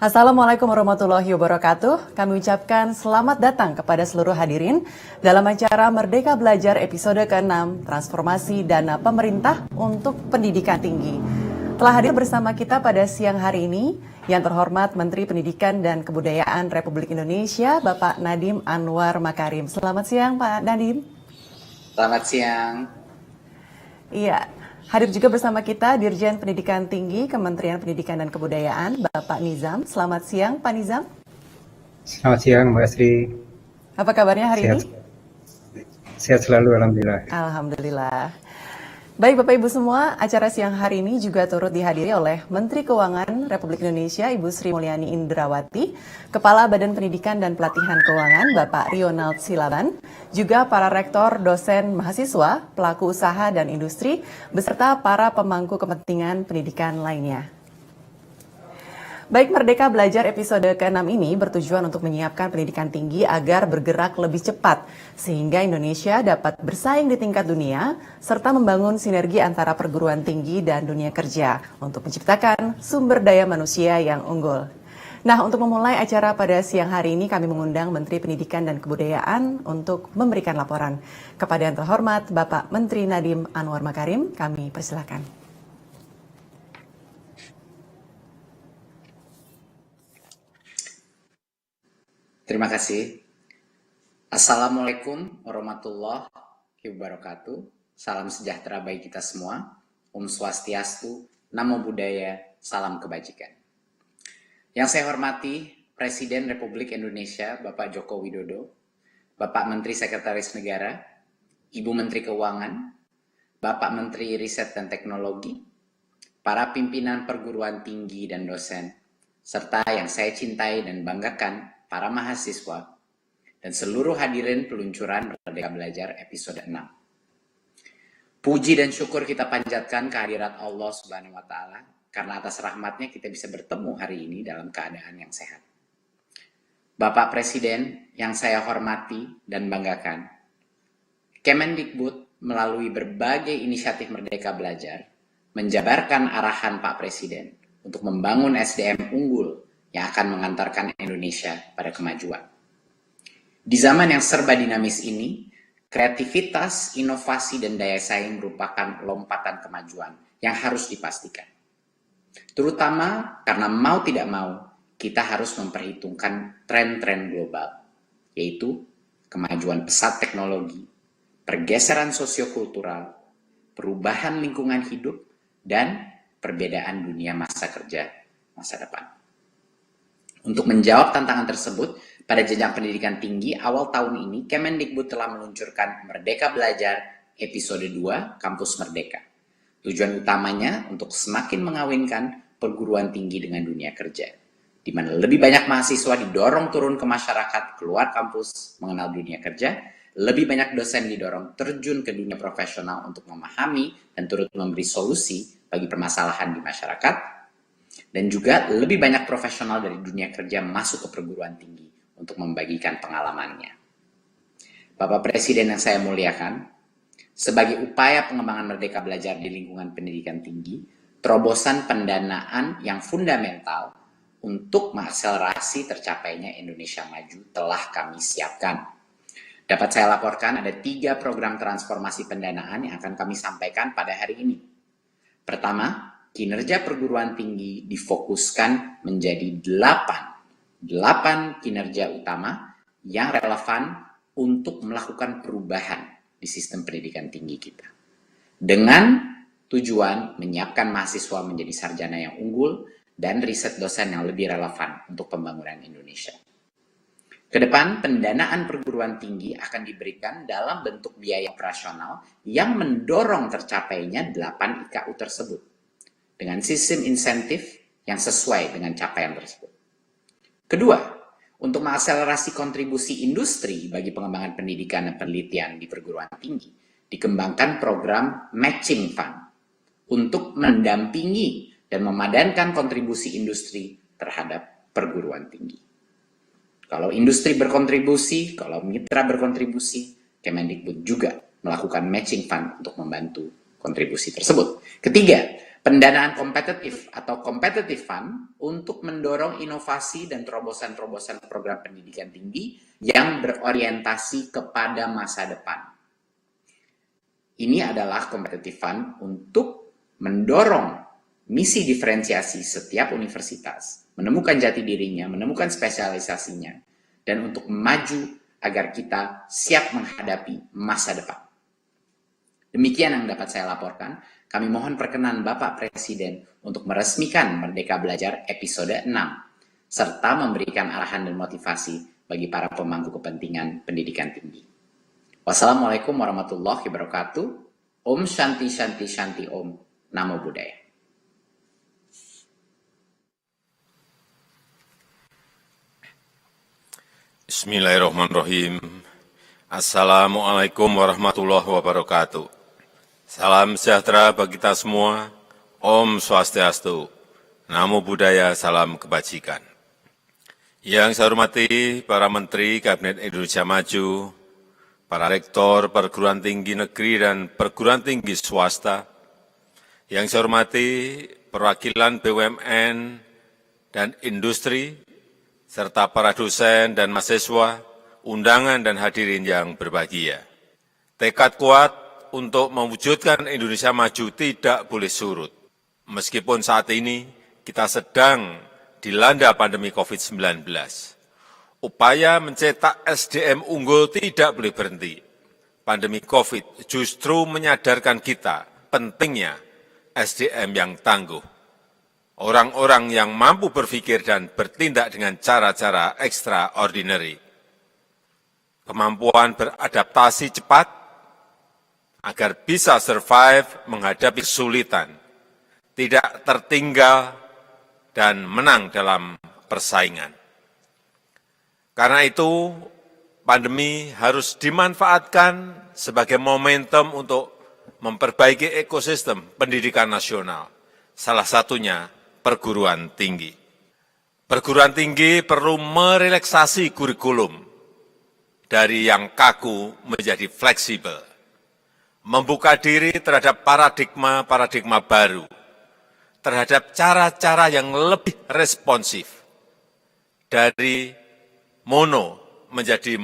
Assalamualaikum warahmatullahi wabarakatuh. Kami ucapkan selamat datang kepada seluruh hadirin dalam acara Merdeka Belajar episode ke-6 Transformasi Dana Pemerintah untuk Pendidikan Tinggi. Telah hadir bersama kita pada siang hari ini yang terhormat Menteri Pendidikan dan Kebudayaan Republik Indonesia, Bapak Nadiem Anwar Makarim. Selamat siang, Pak Nadiem. Selamat siang. Iya. Hadir juga bersama kita Dirjen Pendidikan Tinggi Kementerian Pendidikan dan Kebudayaan, Bapak Nizam. Selamat siang, Pak Nizam. Selamat siang, Mbak Sri. Apa kabarnya hari ini? Sehat selalu, Alhamdulillah. Alhamdulillah. Baik Bapak Ibu semua, acara siang hari ini juga turut dihadiri oleh Menteri Keuangan Republik Indonesia, Ibu Sri Mulyani Indrawati, Kepala Badan Pendidikan dan Pelatihan Keuangan, Bapak Ronald Silaban, juga para rektor, dosen, mahasiswa, pelaku usaha dan industri, beserta para pemangku kepentingan pendidikan lainnya. Baik, Merdeka Belajar episode ke-6 ini bertujuan untuk menyiapkan pendidikan tinggi agar bergerak lebih cepat, sehingga Indonesia dapat bersaing di tingkat dunia, serta membangun sinergi antara perguruan tinggi dan dunia kerja untuk menciptakan sumber daya manusia yang unggul. Nah, untuk memulai acara pada siang hari ini, kami mengundang Menteri Pendidikan dan Kebudayaan untuk memberikan laporan. Kepada yang terhormat, Bapak Menteri Nadiem Anwar Makarim, kami persilakan. Terima kasih. Assalamualaikum warahmatullahi wabarakatuh. Salam sejahtera bagi kita semua. Om Swastiastu, Namo Buddhaya, salam kebajikan. Yang saya hormati Presiden Republik Indonesia, Bapak Joko Widodo, Bapak Menteri Sekretaris Negara, Ibu Menteri Keuangan, Bapak Menteri Riset dan Teknologi, para pimpinan perguruan tinggi dan dosen, serta yang saya cintai dan banggakan, para mahasiswa, dan seluruh hadirin peluncuran Merdeka Belajar episode 6. Puji dan syukur kita panjatkan kehadirat Allah Subhanahu wa Ta'ala, karena atas rahmatnya kita bisa bertemu hari ini dalam keadaan yang sehat. Bapak Presiden yang saya hormati dan banggakan, Kemendikbud melalui berbagai inisiatif Merdeka Belajar menjabarkan arahan Pak Presiden untuk membangun SDM unggul yang akan mengantarkan Indonesia pada kemajuan. Di zaman yang serba dinamis ini, kreativitas, inovasi, dan daya saing merupakan lompatan kemajuan yang harus dipastikan. Terutama karena mau tidak mau, kita harus memperhitungkan tren-tren global, yaitu kemajuan pesat teknologi, pergeseran sosiokultural, perubahan lingkungan hidup, dan perbedaan dunia masa kerja masa depan. Untuk menjawab tantangan tersebut, pada jenjang pendidikan tinggi awal tahun ini, Kemendikbud telah meluncurkan Merdeka Belajar episode 2 Kampus Merdeka. Tujuan utamanya untuk semakin mengawinkan perguruan tinggi dengan dunia kerja, di mana lebih banyak mahasiswa didorong turun ke masyarakat, keluar kampus, mengenal dunia kerja, lebih banyak dosen didorong terjun ke dunia profesional untuk memahami dan turut memberi solusi bagi permasalahan di masyarakat, dan juga lebih banyak profesional dari dunia kerja masuk ke perguruan tinggi untuk membagikan pengalamannya. Bapak Presiden yang saya muliakan, sebagai upaya pengembangan Merdeka Belajar di lingkungan pendidikan tinggi, terobosan pendanaan yang fundamental untuk mengakselerasi tercapainya Indonesia Maju telah kami siapkan. Dapat saya laporkan ada 3 program transformasi pendanaan yang akan kami sampaikan pada hari ini. Pertama, kinerja perguruan tinggi difokuskan menjadi 8 kinerja utama yang relevan untuk melakukan perubahan di sistem pendidikan tinggi kita. Dengan tujuan menyiapkan mahasiswa menjadi sarjana yang unggul dan riset dosen yang lebih relevan untuk pembangunan Indonesia. Kedepan, pendanaan perguruan tinggi akan diberikan dalam bentuk biaya operasional yang mendorong tercapainya 8 IKU tersebut, dengan sistem insentif yang sesuai dengan capaian tersebut. Kedua, untuk mengakselerasi kontribusi industri bagi pengembangan pendidikan dan penelitian di perguruan tinggi, dikembangkan program Matching Fund untuk mendampingi dan memadankan kontribusi industri terhadap perguruan tinggi. Kalau industri berkontribusi, kalau mitra berkontribusi, Kemendikbud juga melakukan Matching Fund untuk membantu kontribusi tersebut. Ketiga, pendanaan kompetitif atau competitive fund untuk mendorong inovasi dan terobosan-terobosan program pendidikan tinggi yang berorientasi kepada masa depan. Ini adalah competitive fund untuk mendorong misi diferensiasi setiap universitas, menemukan jati dirinya, menemukan spesialisasinya, dan untuk maju agar kita siap menghadapi masa depan. Demikian yang dapat saya laporkan. Kami mohon perkenan Bapak Presiden untuk meresmikan Merdeka Belajar episode 6, serta memberikan arahan dan motivasi bagi para pemangku kepentingan pendidikan tinggi. Wassalamualaikum warahmatullahi wabarakatuh. Om Shanti Shanti Shanti Om. Namo Buddhaya. Bismillahirrahmanirrahim. Assalamualaikum warahmatullahi wabarakatuh. Salam sejahtera bagi kita semua. Om Swastiastu. Namo Buddhaya, salam kebajikan. Yang saya hormati para Menteri Kabinet Indonesia Maju, para rektor perguruan tinggi negeri dan perguruan tinggi swasta. Yang saya hormati perwakilan BUMN dan industri, serta para dosen dan mahasiswa, undangan dan hadirin yang berbahagia. Tekad kuat untuk mewujudkan Indonesia maju tidak boleh surut. Meskipun saat ini kita sedang dilanda pandemi COVID-19, upaya mencetak SDM unggul tidak boleh berhenti. Pandemi COVID justru menyadarkan kita pentingnya SDM yang tangguh. Orang-orang yang mampu berpikir dan bertindak dengan cara-cara extraordinary. Kemampuan beradaptasi cepat agar bisa survive menghadapi kesulitan, tidak tertinggal dan menang dalam persaingan. Karena itu, pandemi harus dimanfaatkan sebagai momentum untuk memperbaiki ekosistem pendidikan nasional, salah satunya perguruan tinggi. Perguruan tinggi perlu merelaksasi kurikulum dari yang kaku menjadi fleksibel, membuka diri terhadap paradigma baru, terhadap cara-cara yang lebih responsif, dari mono menjadi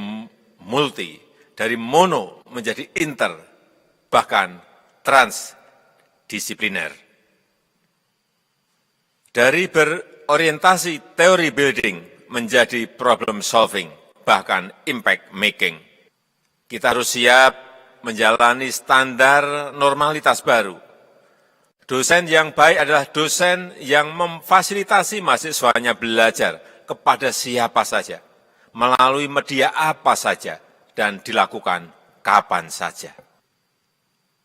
multi, dari mono menjadi inter, bahkan transdisipliner. Dari berorientasi teori building menjadi problem solving, bahkan impact making. Kita harus siap menjalani standar normalitas baru. Dosen yang baik adalah dosen yang memfasilitasi mahasiswanya belajar kepada siapa saja, melalui media apa saja, dan dilakukan kapan saja.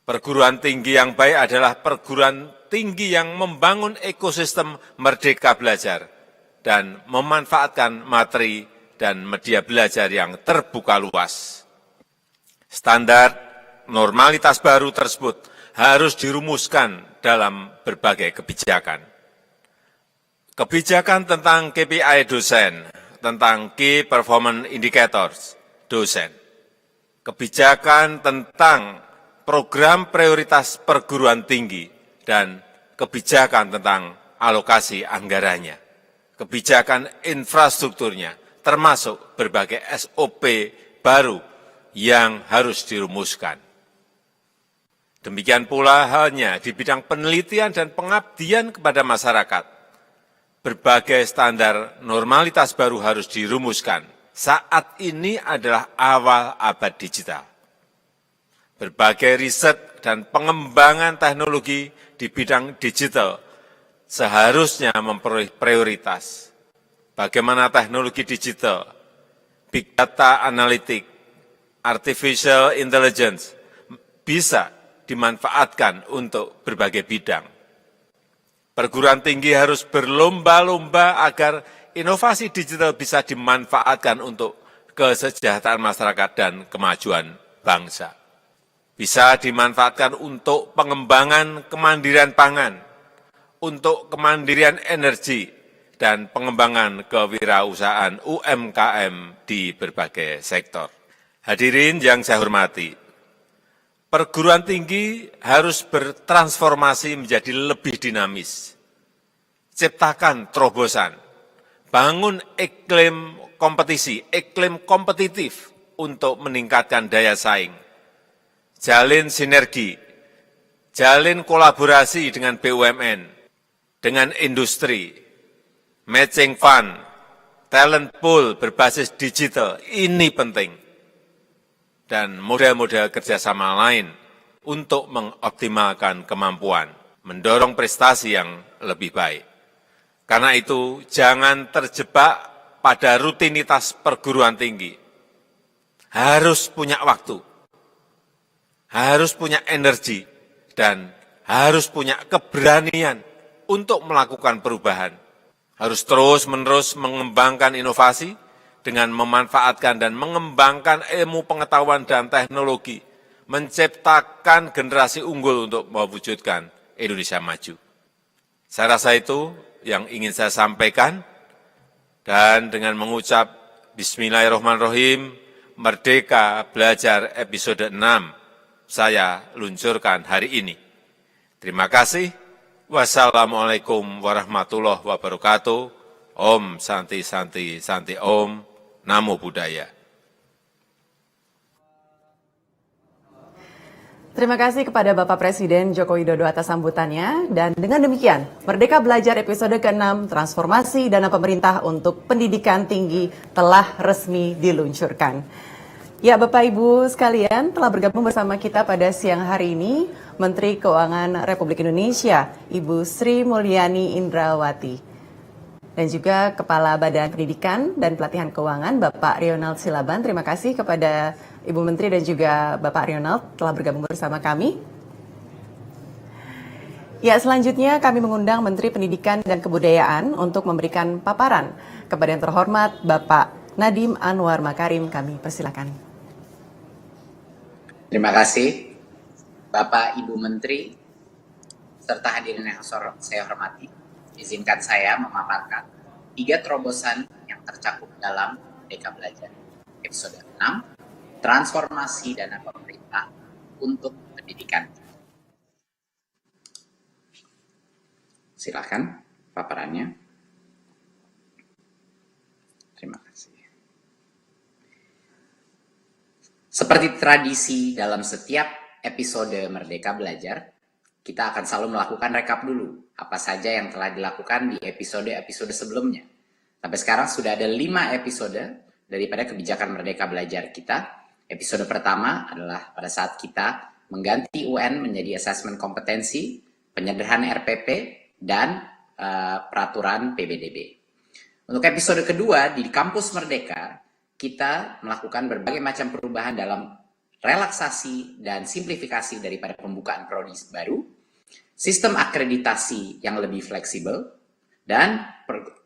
Perguruan tinggi yang baik adalah perguruan tinggi yang membangun ekosistem merdeka belajar dan memanfaatkan materi dan media belajar yang terbuka luas. Standar normalitas baru tersebut harus dirumuskan dalam berbagai kebijakan. Kebijakan tentang KPI dosen, tentang Key Performance Indicators dosen. Kebijakan tentang program prioritas perguruan tinggi dan kebijakan tentang alokasi anggarannya. Kebijakan infrastrukturnya, termasuk berbagai SOP baru yang harus dirumuskan. Demikian pula halnya di bidang penelitian dan pengabdian kepada masyarakat. Berbagai standar normalitas baru harus dirumuskan. Saat ini adalah awal abad digital. Berbagai riset dan pengembangan teknologi di bidang digital seharusnya memperoleh prioritas. Bagaimana teknologi digital, big data analytic, artificial intelligence bisa dimanfaatkan untuk berbagai bidang. Perguruan tinggi harus berlomba-lomba agar inovasi digital bisa dimanfaatkan untuk kesejahteraan masyarakat dan kemajuan bangsa. Bisa dimanfaatkan untuk pengembangan kemandirian pangan, untuk kemandirian energi, dan pengembangan kewirausahaan UMKM di berbagai sektor. Hadirin yang saya hormati, perguruan tinggi harus bertransformasi menjadi lebih dinamis. Ciptakan terobosan, bangun iklim kompetisi, iklim kompetitif untuk meningkatkan daya saing. Jalin sinergi, jalin kolaborasi dengan BUMN, dengan industri, matching fund, talent pool berbasis digital, ini penting. Dan model-model kerjasama lain untuk mengoptimalkan kemampuan, mendorong prestasi yang lebih baik. Karena itu, jangan terjebak pada rutinitas perguruan tinggi. Harus punya waktu, harus punya energi, dan harus punya keberanian untuk melakukan perubahan. Harus terus-menerus mengembangkan inovasi dengan memanfaatkan dan mengembangkan ilmu pengetahuan dan teknologi, menciptakan generasi unggul untuk mewujudkan Indonesia maju. Saya rasa itu yang ingin saya sampaikan, dan dengan mengucap Bismillahirrahmanirrahim, Merdeka Belajar episode 6, saya luncurkan hari ini. Terima kasih. Wassalamualaikum warahmatullahi wabarakatuh. Om Santi Santi Santi Om. Namo Buddhaya. Terima kasih kepada Bapak Presiden Joko Widodo atas sambutannya. Dan dengan demikian, Merdeka Belajar episode ke-6, Transformasi Dana Pemerintah untuk Pendidikan Tinggi telah resmi diluncurkan. Ya, Bapak Ibu sekalian, telah bergabung bersama kita pada siang hari ini Menteri Keuangan Republik Indonesia, Ibu Sri Mulyani Indrawati. Dan juga Kepala Badan Pendidikan dan Pelatihan Keuangan, Bapak Ronald Silaban. Terima kasih kepada Ibu Menteri dan juga Bapak Ronald telah bergabung bersama kami. Ya, selanjutnya kami mengundang Menteri Pendidikan dan Kebudayaan untuk memberikan paparan kepada yang terhormat Bapak Nadiem Anwar Makarim. Kami persilakan. Terima kasih, Bapak Ibu Menteri, serta hadirin yang saya hormati. Izinkan saya memaparkan 3 terobosan yang tercakup dalam Merdeka Belajar episode 6, Transformasi Dana Pemerintah untuk Pendidikan. Silakan paparannya. Terima kasih. Seperti tradisi dalam setiap episode Merdeka Belajar, kita akan selalu melakukan rekap dulu apa saja yang telah dilakukan di episode-episode sebelumnya. Sampai sekarang sudah ada 5 episode daripada kebijakan Merdeka Belajar kita. Episode pertama adalah pada saat kita mengganti UN menjadi asesmen kompetensi, penyederhanaan RPP, dan peraturan PBDB. Untuk episode kedua di Kampus Merdeka, kita melakukan berbagai macam perubahan dalam relaksasi dan simplifikasi daripada pembukaan prodi baru, sistem akreditasi yang lebih fleksibel, dan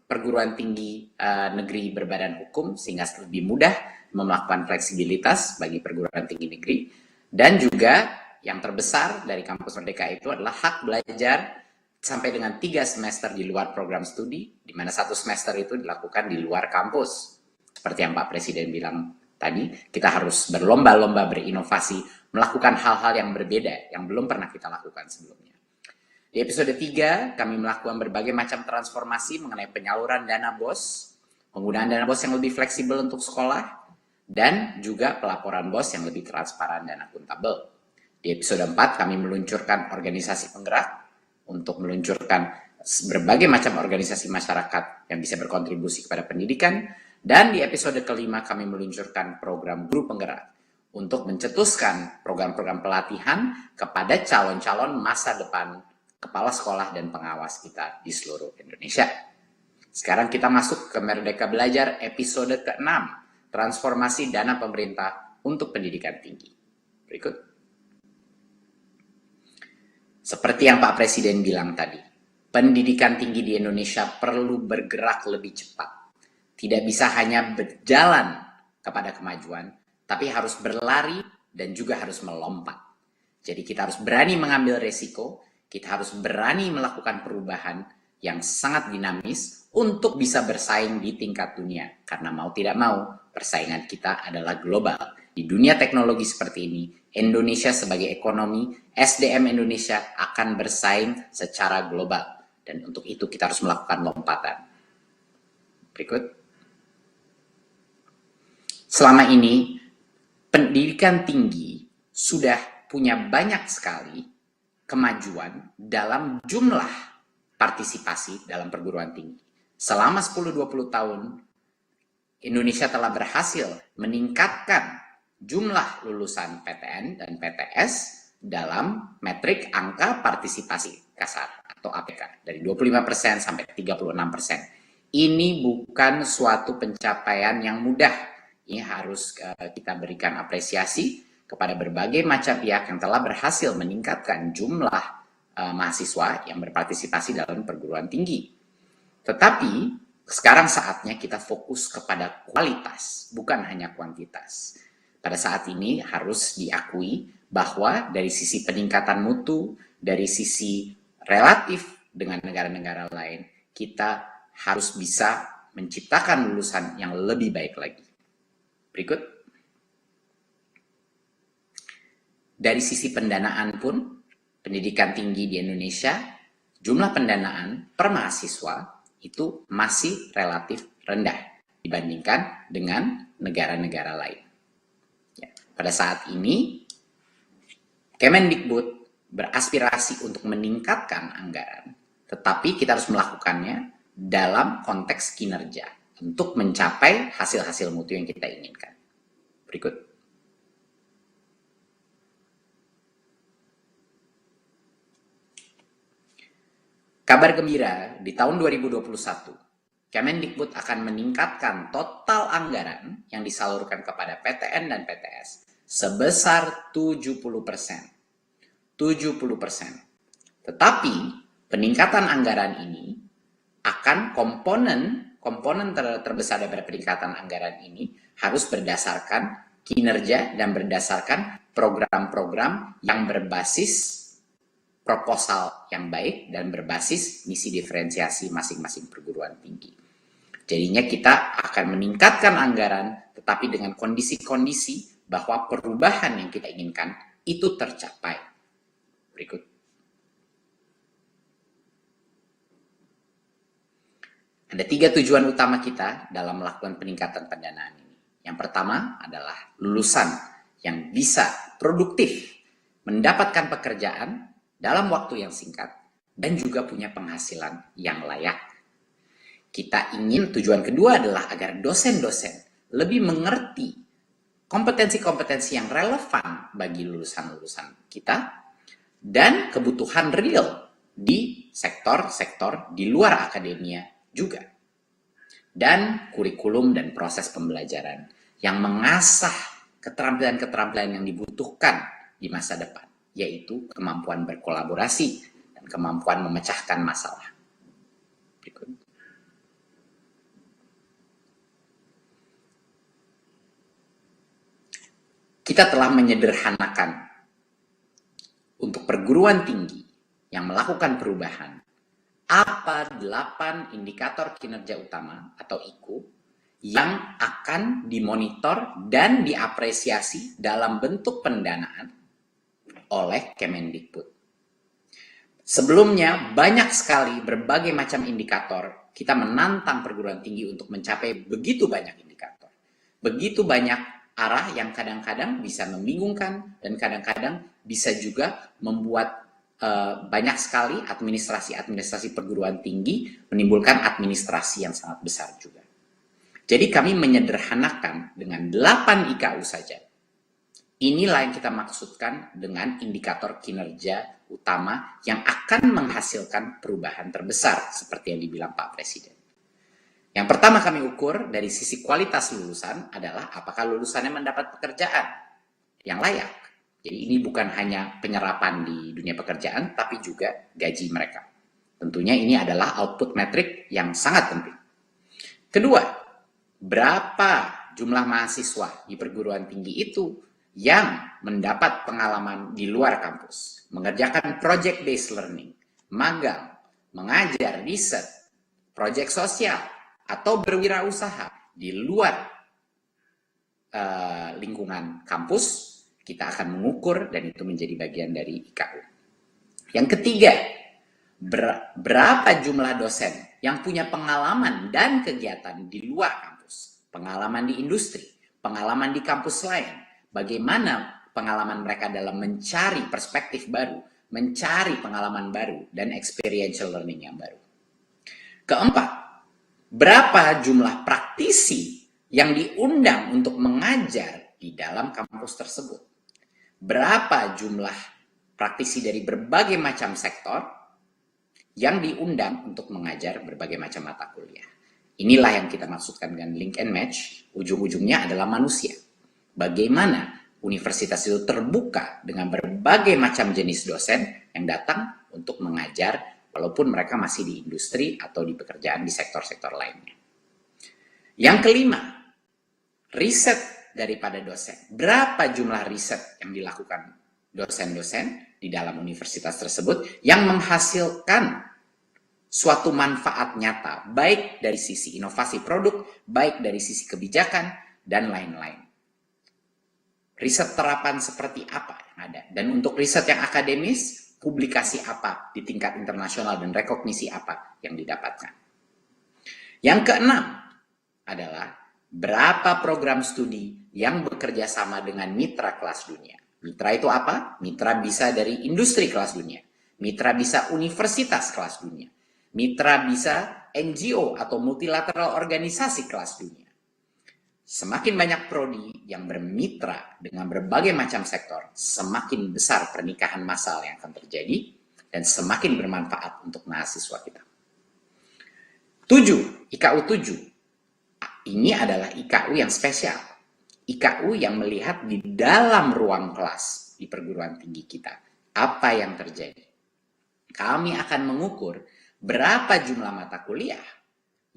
perguruan tinggi negeri berbadan hukum sehingga lebih mudah melakukan fleksibilitas bagi perguruan tinggi negeri. Dan juga yang terbesar dari Kampus Merdeka itu adalah hak belajar sampai dengan 3 semester di luar program studi, di mana 1 semester itu dilakukan di luar kampus. Seperti yang Pak Presiden bilang tadi, kita harus berlomba-lomba berinovasi, melakukan hal-hal yang berbeda, yang belum pernah kita lakukan sebelumnya. Di episode 3, kami melakukan berbagai macam transformasi mengenai penyaluran dana BOS, penggunaan dana BOS yang lebih fleksibel untuk sekolah, dan juga pelaporan BOS yang lebih transparan dan akuntabel. Di episode 4, kami meluncurkan organisasi penggerak untuk meluncurkan berbagai macam organisasi masyarakat yang bisa berkontribusi kepada pendidikan. Dan di episode kelima, kami meluncurkan program guru penggerak untuk mencetuskan program-program pelatihan kepada calon-calon masa depan kepala sekolah dan pengawas kita di seluruh Indonesia. Sekarang kita masuk ke Merdeka Belajar episode ke-6, Transformasi Dana Pemerintah untuk Pendidikan Tinggi. Berikut. Seperti yang Pak Presiden bilang tadi, pendidikan tinggi di Indonesia perlu bergerak lebih cepat. Tidak bisa hanya berjalan kepada kemajuan, tapi harus berlari dan juga harus melompat. Jadi kita harus berani mengambil resiko, kita harus berani melakukan perubahan yang sangat dinamis untuk bisa bersaing di tingkat dunia. Karena mau tidak mau, persaingan kita adalah global. di dunia teknologi seperti ini, Indonesia sebagai ekonomi, SDM Indonesia akan bersaing secara global. Dan untuk itu kita harus melakukan lompatan. Berikut. Selama ini, pendidikan tinggi sudah punya banyak sekali kemajuan dalam jumlah partisipasi dalam perguruan tinggi. Selama 10-20 tahun, Indonesia telah berhasil meningkatkan jumlah lulusan PTN dan PTS dalam metrik angka partisipasi kasar atau APK dari 25% sampai 36%. Ini bukan suatu pencapaian yang mudah. Ini harus kita berikan apresiasi kepada berbagai macam pihak yang telah berhasil meningkatkan jumlah mahasiswa yang berpartisipasi dalam perguruan tinggi. Tetapi sekarang saatnya kita fokus kepada kualitas, bukan hanya kuantitas. Pada saat ini harus diakui bahwa dari sisi peningkatan mutu, dari sisi relatif dengan negara-negara lain, kita harus bisa menciptakan lulusan yang lebih baik lagi. Berikut. Dari sisi pendanaan pun, pendidikan tinggi di Indonesia, jumlah pendanaan per mahasiswa itu masih relatif rendah dibandingkan dengan negara-negara lain. Ya, pada saat ini, Kemendikbud beraspirasi untuk meningkatkan anggaran, tetapi kita harus melakukannya dalam konteks kinerja untuk mencapai hasil-hasil mutu yang kita inginkan. Berikut. Kabar gembira, di tahun 2021, Kemendikbud akan meningkatkan total anggaran yang disalurkan kepada PTN dan PTS sebesar 70%. 70%. Tetapi, peningkatan anggaran ini akan komponen terbesar daripada peningkatan anggaran ini harus berdasarkan kinerja dan berdasarkan program-program yang berbasis proposal yang baik dan berbasis misi diferensiasi masing-masing perguruan tinggi. Jadinya kita akan meningkatkan anggaran, tetapi dengan kondisi-kondisi bahwa perubahan yang kita inginkan itu tercapai. Berikut. Ada 3 tujuan utama kita dalam melakukan peningkatan pendanaan ini. Yang pertama adalah lulusan yang bisa produktif, mendapatkan pekerjaan dalam waktu yang singkat, dan juga punya penghasilan yang layak. Kita ingin tujuan kedua adalah agar dosen-dosen lebih mengerti kompetensi-kompetensi yang relevan bagi lulusan-lulusan kita, dan kebutuhan real di sektor-sektor di luar akademia juga. Dan kurikulum dan proses pembelajaran yang mengasah keterampilan-keterampilan yang dibutuhkan di masa depan, yaitu kemampuan berkolaborasi dan kemampuan memecahkan masalah. Berikut. Kita telah menyederhanakan untuk perguruan tinggi yang melakukan perubahan apa 8 indikator kinerja utama atau IKU yang akan dimonitor dan diapresiasi dalam bentuk pendanaan oleh Kemendikbud. Sebelumnya, banyak sekali berbagai macam indikator. Kita menantang perguruan tinggi untuk mencapai begitu banyak indikator. Begitu banyak arah yang kadang-kadang bisa membingungkan dan kadang-kadang bisa juga membuat banyak sekali administrasi perguruan tinggi menimbulkan administrasi yang sangat besar juga. Jadi kami menyederhanakan dengan 8 IKU saja. Inilah yang kita maksudkan dengan indikator kinerja utama yang akan menghasilkan perubahan terbesar seperti yang dibilang Pak Presiden. Yang pertama kami ukur dari sisi kualitas lulusan adalah apakah lulusannya mendapat pekerjaan yang layak. Jadi ini bukan hanya penyerapan di dunia pekerjaan, tapi juga gaji mereka. Tentunya ini adalah output metrik yang sangat penting. Kedua, berapa jumlah mahasiswa di perguruan tinggi itu yang mendapat pengalaman di luar kampus, mengerjakan project-based learning, magang, mengajar, riset, proyek sosial, atau berwirausaha di luar lingkungan kampus, kita akan mengukur dan itu menjadi bagian dari IKU. Yang ketiga, berapa jumlah dosen yang punya pengalaman dan kegiatan di luar kampus, pengalaman di industri, pengalaman di kampus lain, bagaimana pengalaman mereka dalam mencari perspektif baru, mencari pengalaman baru, dan experiential learning yang baru. Keempat, berapa jumlah praktisi yang diundang untuk mengajar di dalam kampus tersebut? Berapa jumlah praktisi dari berbagai macam sektor yang diundang untuk mengajar berbagai macam mata kuliah? Inilah yang kita maksudkan dengan link and match. Ujung-ujungnya adalah manusia. Bagaimana universitas itu terbuka dengan berbagai macam jenis dosen yang datang untuk mengajar walaupun mereka masih di industri atau di pekerjaan di sektor-sektor lainnya. Yang kelima, riset daripada dosen. Berapa jumlah riset yang dilakukan dosen-dosen di dalam universitas tersebut yang menghasilkan suatu manfaat nyata, baik dari sisi inovasi produk, baik dari sisi kebijakan, dan lain-lain. Riset terapan seperti apa yang ada? Dan untuk riset yang akademis, publikasi apa di tingkat internasional dan rekognisi apa yang didapatkan. Yang keenam adalah berapa program studi yang bekerja sama dengan mitra kelas dunia. Mitra itu apa? Mitra bisa dari industri kelas dunia. Mitra bisa universitas kelas dunia. Mitra bisa NGO atau multilateral organisasi kelas dunia. Semakin banyak prodi yang bermitra dengan berbagai macam sektor, semakin besar pernikahan massal yang akan terjadi dan semakin bermanfaat untuk mahasiswa kita. 7, IKU 7. Ini adalah IKU yang spesial. IKU yang melihat di dalam ruang kelas di perguruan tinggi kita. Apa yang terjadi? Kami akan mengukur berapa jumlah mata kuliah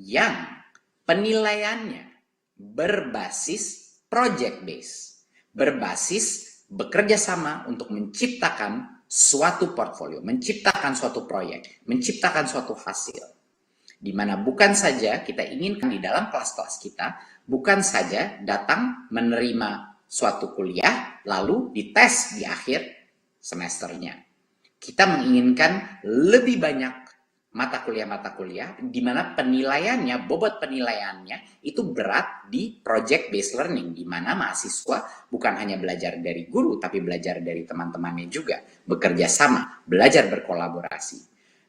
yang penilaiannya berbasis project base, berbasis bekerja sama untuk menciptakan suatu portfolio, menciptakan suatu proyek, menciptakan suatu hasil. Di mana bukan saja kita inginkan di dalam kelas-kelas kita, bukan saja datang menerima suatu kuliah, lalu dites di akhir semesternya. Kita menginginkan lebih banyak mata kuliah di mana penilaiannya, bobot penilaiannya itu berat di project based learning, di mana mahasiswa bukan hanya belajar dari guru tapi belajar dari teman-temannya juga, bekerja sama, belajar berkolaborasi.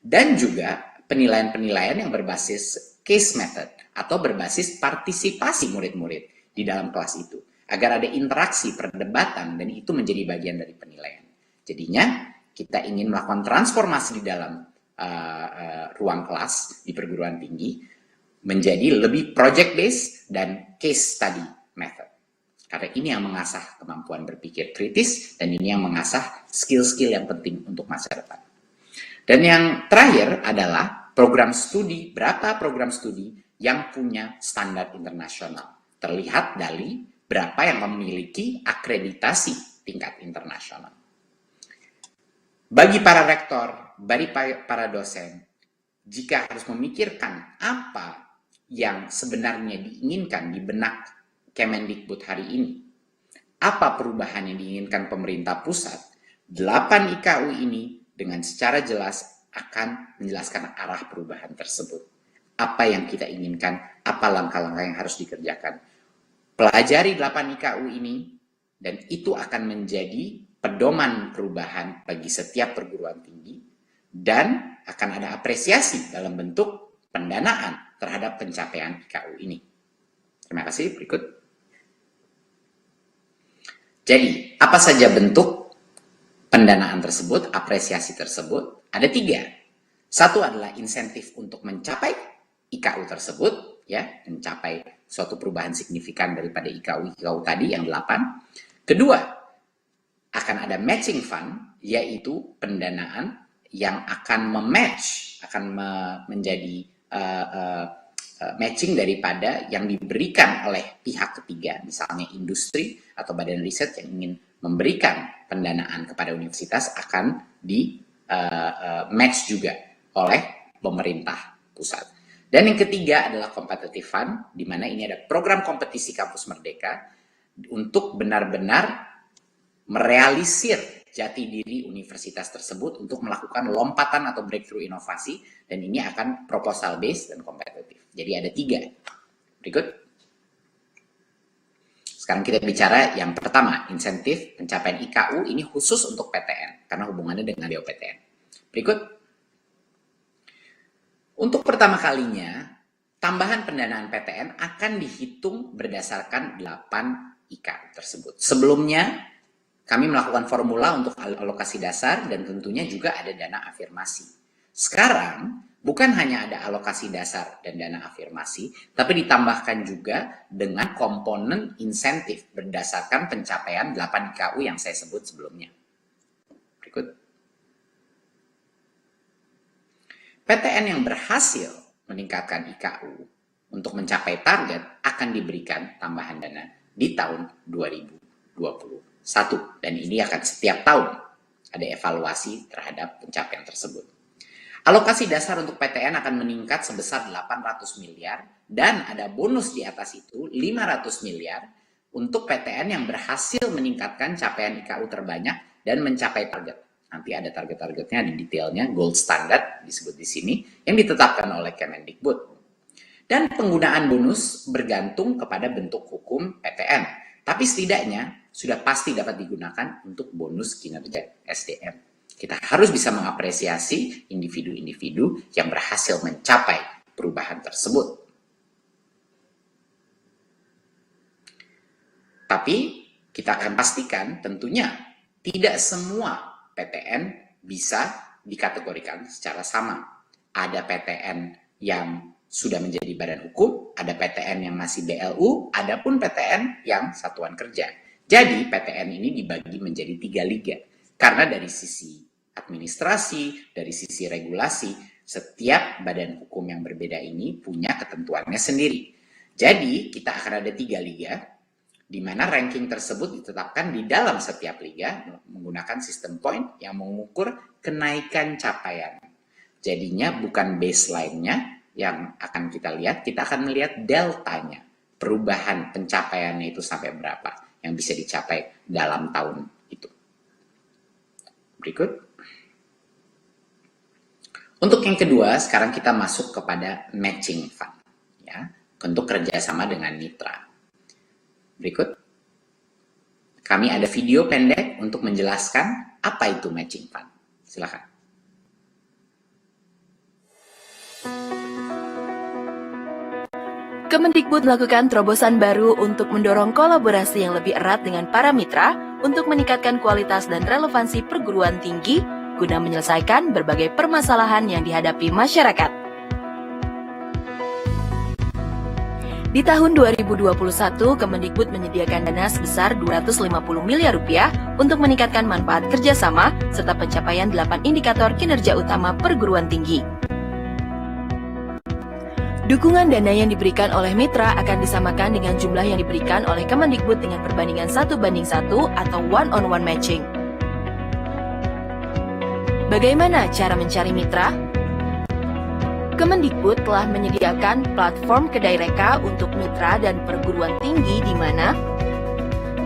Dan juga penilaian-penilaian yang berbasis case method atau berbasis partisipasi murid-murid di dalam kelas itu, agar ada interaksi, perdebatan, dan itu menjadi bagian dari penilaian. Jadinya kita ingin melakukan transformasi di dalam ruang kelas di perguruan tinggi menjadi lebih project based dan case study method. Karena ini yang mengasah kemampuan berpikir kritis dan ini yang mengasah skill-skill yang penting untuk masa depan. Dan yang terakhir adalah program studi, berapa program studi yang punya standar internasional. Terlihat dari berapa yang memiliki akreditasi tingkat internasional. Bagi para rektor, bagi para dosen, jika harus memikirkan apa yang sebenarnya diinginkan di benak Kemendikbud hari ini, apa perubahan yang diinginkan pemerintah pusat, 8 IKU ini dengan secara jelas akan menjelaskan arah perubahan tersebut. Apa yang kita inginkan, apa langkah-langkah yang harus dikerjakan. Pelajari 8 IKU ini, dan itu akan menjadi pedoman perubahan bagi setiap perguruan tinggi, dan akan ada apresiasi dalam bentuk pendanaan terhadap pencapaian IKU ini. Terima kasih, berikut. Jadi, apa saja bentuk pendanaan tersebut, apresiasi tersebut? Ada 3. Satu adalah insentif untuk mencapai IKU tersebut, ya, mencapai suatu perubahan signifikan daripada IKU tadi yang 8. Kedua, akan ada matching fund, yaitu pendanaan yang akan mematch, akan menjadi matching daripada yang diberikan oleh pihak ketiga, misalnya industri atau badan riset yang ingin memberikan pendanaan kepada universitas akan di match juga oleh pemerintah pusat. Dan yang ketiga adalah competitive fund, di mana ini ada program kompetisi kampus merdeka, untuk benar-benar merealisir jati diri universitas tersebut untuk melakukan lompatan atau breakthrough inovasi, dan ini akan proposal based dan kompetitif. Jadi ada 3. Berikut. Sekarang kita bicara yang pertama, insentif pencapaian IKU, ini khusus untuk PTN karena hubungannya dengan BOPTN. Berikut. Untuk pertama kalinya, tambahan pendanaan PTN akan dihitung berdasarkan 8 IKU tersebut. Sebelumnya, kami melakukan formula untuk alokasi dasar dan tentunya juga ada dana afirmasi. Sekarang, bukan hanya ada alokasi dasar dan dana afirmasi, tapi ditambahkan juga dengan komponen insentif berdasarkan pencapaian 8 IKU yang saya sebut sebelumnya. Berikut. PTN yang berhasil meningkatkan IKU untuk mencapai target akan diberikan tambahan dana di tahun 2021. Dan ini akan setiap tahun ada evaluasi terhadap pencapaian tersebut. Alokasi dasar untuk PTN akan meningkat sebesar 800 miliar dan ada bonus di atas itu 500 miliar untuk PTN yang berhasil meningkatkan capaian IKU terbanyak dan mencapai target. Nanti ada target-targetnya, di detailnya, gold standard disebut di sini, yang ditetapkan oleh Kemendikbud. Dan penggunaan bonus bergantung kepada bentuk hukum PTN. Tapi setidaknya sudah pasti dapat digunakan untuk bonus kinerja SDM. Kita harus bisa mengapresiasi individu-individu yang berhasil mencapai perubahan tersebut. Tapi kita akan pastikan tentunya tidak semua PTN bisa dikategorikan secara sama. Ada PTN yang sudah menjadi badan hukum, ada PTN yang masih BLU, ada pun PTN yang satuan kerja. Jadi PTN ini dibagi menjadi 3 liga. Karena dari sisi administrasi, dari sisi regulasi, setiap badan hukum yang berbeda ini punya ketentuannya sendiri. Jadi kita akan ada 3 liga, di mana ranking tersebut ditetapkan di dalam setiap liga menggunakan sistem point yang mengukur kenaikan capaian. Jadinya bukan baseline-nya yang akan kita lihat, kita akan melihat deltanya, perubahan pencapaiannya itu sampai berapa yang bisa dicapai dalam tahun itu. Berikut. Untuk yang kedua, sekarang kita masuk kepada matching fund, ya, untuk kerjasama dengan mitra. Berikut. Kami ada video pendek untuk menjelaskan apa itu matching fund. Silakan. Kemendikbud melakukan terobosan baru untuk mendorong kolaborasi yang lebih erat dengan para mitra untuk meningkatkan kualitas dan relevansi perguruan tinggi guna menyelesaikan berbagai permasalahan yang dihadapi masyarakat. Di tahun 2021, Kemendikbud menyediakan dana sebesar 250 miliar rupiah untuk meningkatkan manfaat kerjasama serta pencapaian 8 indikator kinerja utama perguruan tinggi. Dukungan dana yang diberikan oleh mitra akan disamakan dengan jumlah yang diberikan oleh Kemendikbud dengan perbandingan 1:1 atau one-on-one matching. Bagaimana cara mencari mitra? Kemendikbud telah menyediakan platform Kedai Reka untuk mitra dan perguruan tinggi di mana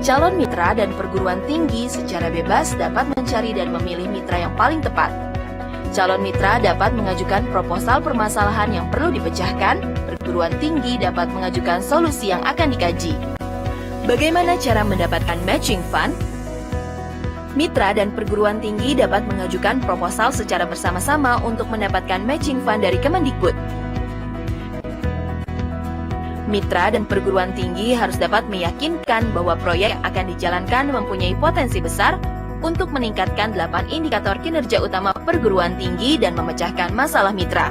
calon mitra dan perguruan tinggi secara bebas dapat mencari dan memilih mitra yang paling tepat. Calon mitra dapat mengajukan proposal permasalahan yang perlu dipecahkan, perguruan tinggi dapat mengajukan solusi yang akan dikaji. Bagaimana cara mendapatkan matching fund? Mitra dan perguruan tinggi dapat mengajukan proposal secara bersama-sama untuk mendapatkan matching fund dari Kemendikbud. Mitra dan perguruan tinggi harus dapat meyakinkan bahwa proyek yang akan dijalankan mempunyai potensi besar untuk meningkatkan 8 indikator kinerja utama perguruan tinggi dan memecahkan masalah mitra.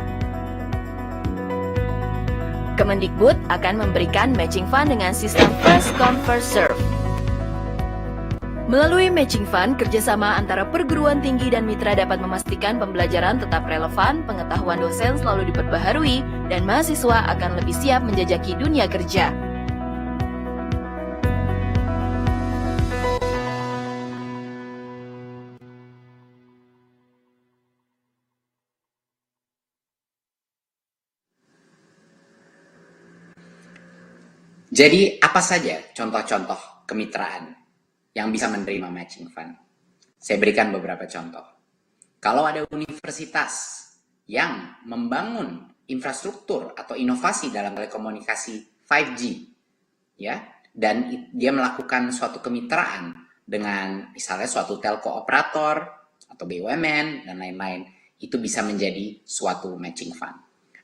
Kemendikbud akan memberikan matching fund dengan sistem first come first serve. Melalui matching fund, kerjasama antara perguruan tinggi dan mitra dapat memastikan pembelajaran tetap relevan, pengetahuan dosen selalu diperbaharui, dan mahasiswa akan lebih siap menjajaki dunia kerja. Jadi apa saja contoh-contoh kemitraan yang bisa menerima matching fund. Saya berikan beberapa contoh. Kalau ada universitas yang membangun infrastruktur atau inovasi dalam telekomunikasi 5G, ya, dan dia melakukan suatu kemitraan dengan misalnya suatu telco operator atau BUMN dan lain-lain, itu bisa menjadi suatu matching fund.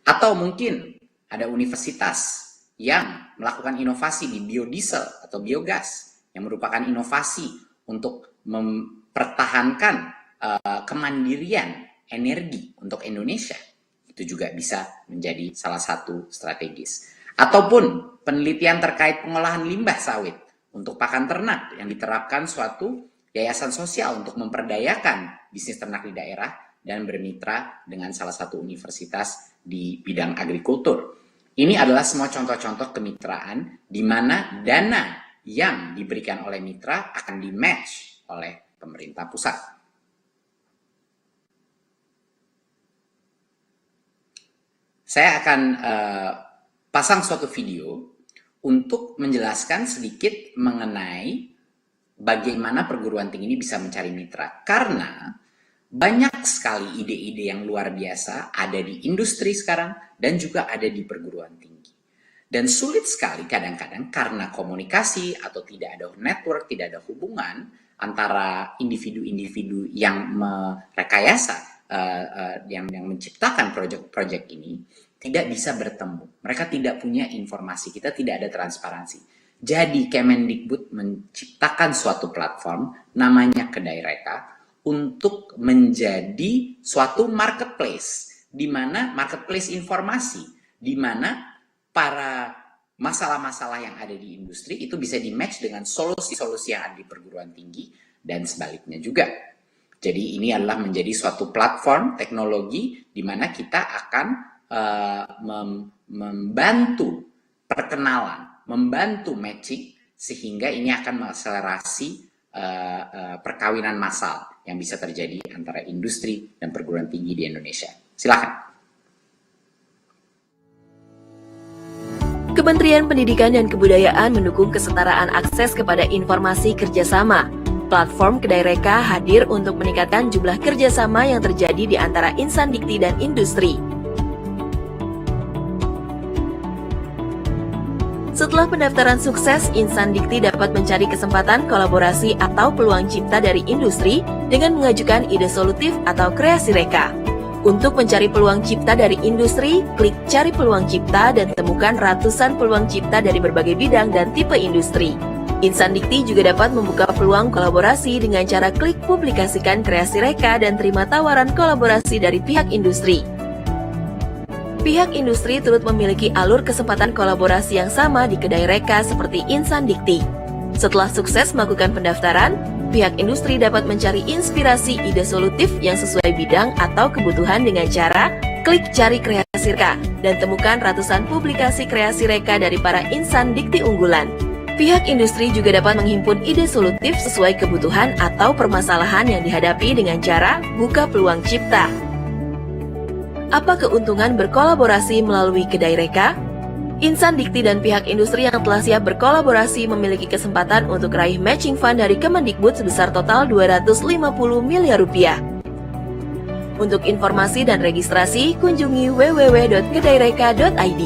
Atau mungkin ada universitas yang melakukan inovasi di biodiesel atau biogas, yang merupakan inovasi untuk mempertahankan kemandirian energi untuk Indonesia. Itu juga bisa menjadi salah satu strategis. Ataupun penelitian terkait pengolahan limbah sawit untuk pakan ternak yang diterapkan suatu yayasan sosial untuk memperdayakan bisnis ternak di daerah dan bermitra dengan salah satu universitas di bidang agrikultur. Ini adalah semua contoh-contoh kemitraan di mana dana yang diberikan oleh mitra akan di-match oleh pemerintah pusat. Saya akan pasang suatu video untuk menjelaskan sedikit mengenai bagaimana perguruan tinggi ini bisa mencari mitra. Karena banyak sekali ide-ide yang luar biasa ada di industri sekarang dan juga ada di perguruan tinggi. Dan sulit sekali kadang-kadang karena komunikasi atau tidak ada network, tidak ada hubungan antara individu-individu yang merekayasa, yang menciptakan proyek-proyek ini, tidak bisa bertemu. Mereka tidak punya informasi, kita tidak ada transparansi. Jadi Kemendikbud menciptakan suatu platform namanya Kedai Reka untuk menjadi suatu marketplace, di mana marketplace informasi, di mana para masalah-masalah yang ada di industri itu bisa di-match dengan solusi-solusi yang ada di perguruan tinggi dan sebaliknya juga. Jadi ini adalah menjadi suatu platform teknologi di mana kita akan membantu perkenalan, membantu matching, sehingga ini akan mengakselerasi perkawinan massal yang bisa terjadi antara industri dan perguruan tinggi di Indonesia. Silakan. Kementerian Pendidikan dan Kebudayaan mendukung kesetaraan akses kepada informasi kerjasama. Platform Kedai Reka hadir untuk meningkatkan jumlah kerjasama yang terjadi di antara insan dikti dan industri. Setelah pendaftaran sukses, insan dikti dapat mencari kesempatan kolaborasi atau peluang cipta dari industri dengan mengajukan ide solutif atau kreasi reka. Untuk mencari peluang cipta dari industri, klik cari peluang cipta dan temukan ratusan peluang cipta dari berbagai bidang dan tipe industri. Insan dikti juga dapat membuka peluang kolaborasi dengan cara klik publikasikan kreasi reka dan terima tawaran kolaborasi dari pihak industri. Pihak industri turut memiliki alur kesempatan kolaborasi yang sama di Kedai Reka seperti insan dikti. Setelah sukses melakukan pendaftaran, pihak industri dapat mencari inspirasi ide solutif yang sesuai bidang atau kebutuhan dengan cara klik cari kreasi reka dan temukan ratusan publikasi kreasi reka dari para insan dikti unggulan. Pihak industri juga dapat menghimpun ide solutif sesuai kebutuhan atau permasalahan yang dihadapi dengan cara buka peluang cipta. Apa keuntungan berkolaborasi melalui Kedai Reka? Insan dikti dan pihak industri yang telah siap berkolaborasi memiliki kesempatan untuk raih matching fund dari Kemendikbud sebesar total Rp250 miliar. Untuk informasi dan registrasi, kunjungi www.kedaireka.id.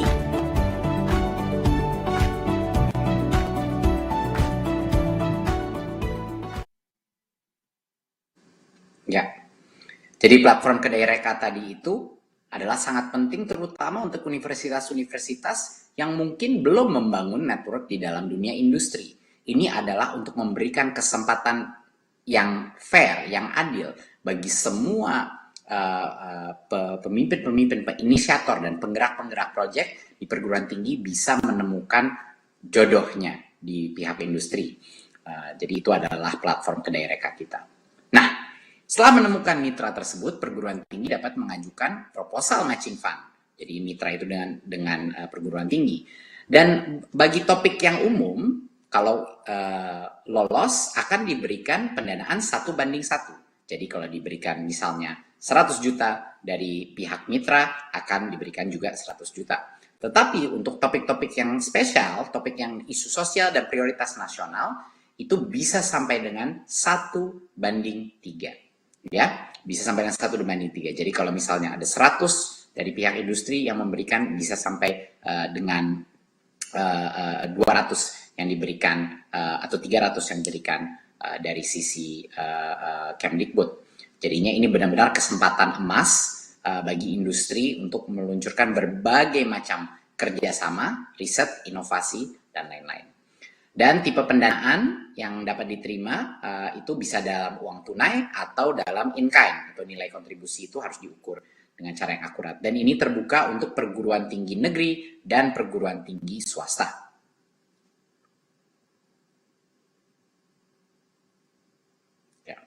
Ya, jadi platform Kedai Reka tadi itu adalah sangat penting terutama untuk universitas-universitas yang mungkin belum membangun network di dalam dunia industri. Ini adalah untuk memberikan kesempatan yang fair, yang adil bagi semua pemimpin-pemimpin, inisiator dan penggerak-penggerak proyek di perguruan tinggi bisa menemukan jodohnya di pihak industri. Jadi itu adalah platform Kedai Reka kita. Nah, setelah menemukan mitra tersebut, perguruan tinggi dapat mengajukan proposal matching fund. Jadi mitra itu dengan perguruan tinggi. Dan bagi topik yang umum, kalau lolos akan diberikan pendanaan 1:1. Jadi kalau diberikan misalnya 100 juta dari pihak mitra, akan diberikan juga 100 juta. Tetapi untuk topik-topik yang spesial, topik yang isu sosial dan prioritas nasional, itu bisa sampai dengan 1:3. Ya, bisa sampai dengan 1:3. Jadi kalau misalnya ada 100 dari pihak industri yang memberikan, bisa sampai dengan 200 yang diberikan atau 300 yang diberikan dari sisi Kemdikbud. Jadinya ini benar-benar kesempatan emas bagi industri untuk meluncurkan berbagai macam kerjasama, riset, inovasi, dan lain-lain. Dan tipe pendanaan yang dapat diterima itu bisa dalam uang tunai atau dalam in-kind, atau nilai kontribusi itu harus diukur dengan cara yang akurat. Dan ini terbuka untuk perguruan tinggi negeri dan perguruan tinggi swasta. Ya.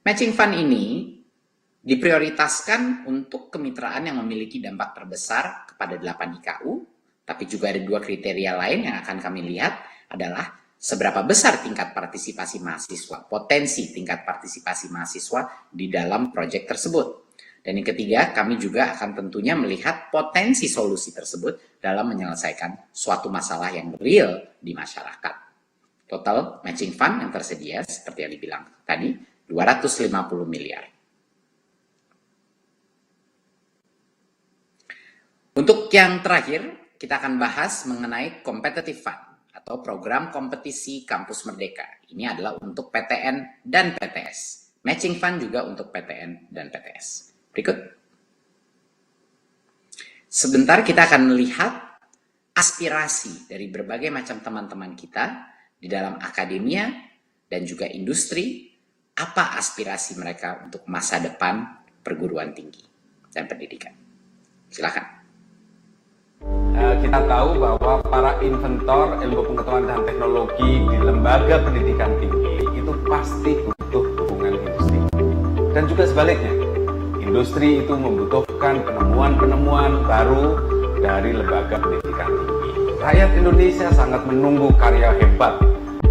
Matching fund ini diprioritaskan untuk kemitraan yang memiliki dampak terbesar kepada 8 IKU, tapi juga ada 2 kriteria lain yang akan kami lihat adalah seberapa besar tingkat partisipasi mahasiswa, potensi tingkat partisipasi mahasiswa di dalam proyek tersebut. Dan yang ketiga, kami juga akan tentunya melihat potensi solusi tersebut dalam menyelesaikan suatu masalah yang real di masyarakat. Total matching fund yang tersedia, seperti yang dibilang tadi, 250 miliar. Untuk yang terakhir, kita akan bahas mengenai competitive fund atau program kompetisi kampus merdeka. Ini adalah untuk PTN dan PTS. Matching fund juga untuk PTN dan PTS. Berikut. Sebentar kita akan melihat aspirasi dari berbagai macam teman-teman kita di dalam akademia dan juga industri. Apa aspirasi mereka untuk masa depan perguruan tinggi dan pendidikan. Silakan. Kita tahu bahwa para inventor ilmu pengetahuan dan teknologi di lembaga pendidikan tinggi itu pasti butuh dukungan industri. Dan juga sebaliknya, industri itu membutuhkan penemuan-penemuan baru dari lembaga pendidikan tinggi. Rakyat Indonesia sangat menunggu karya hebat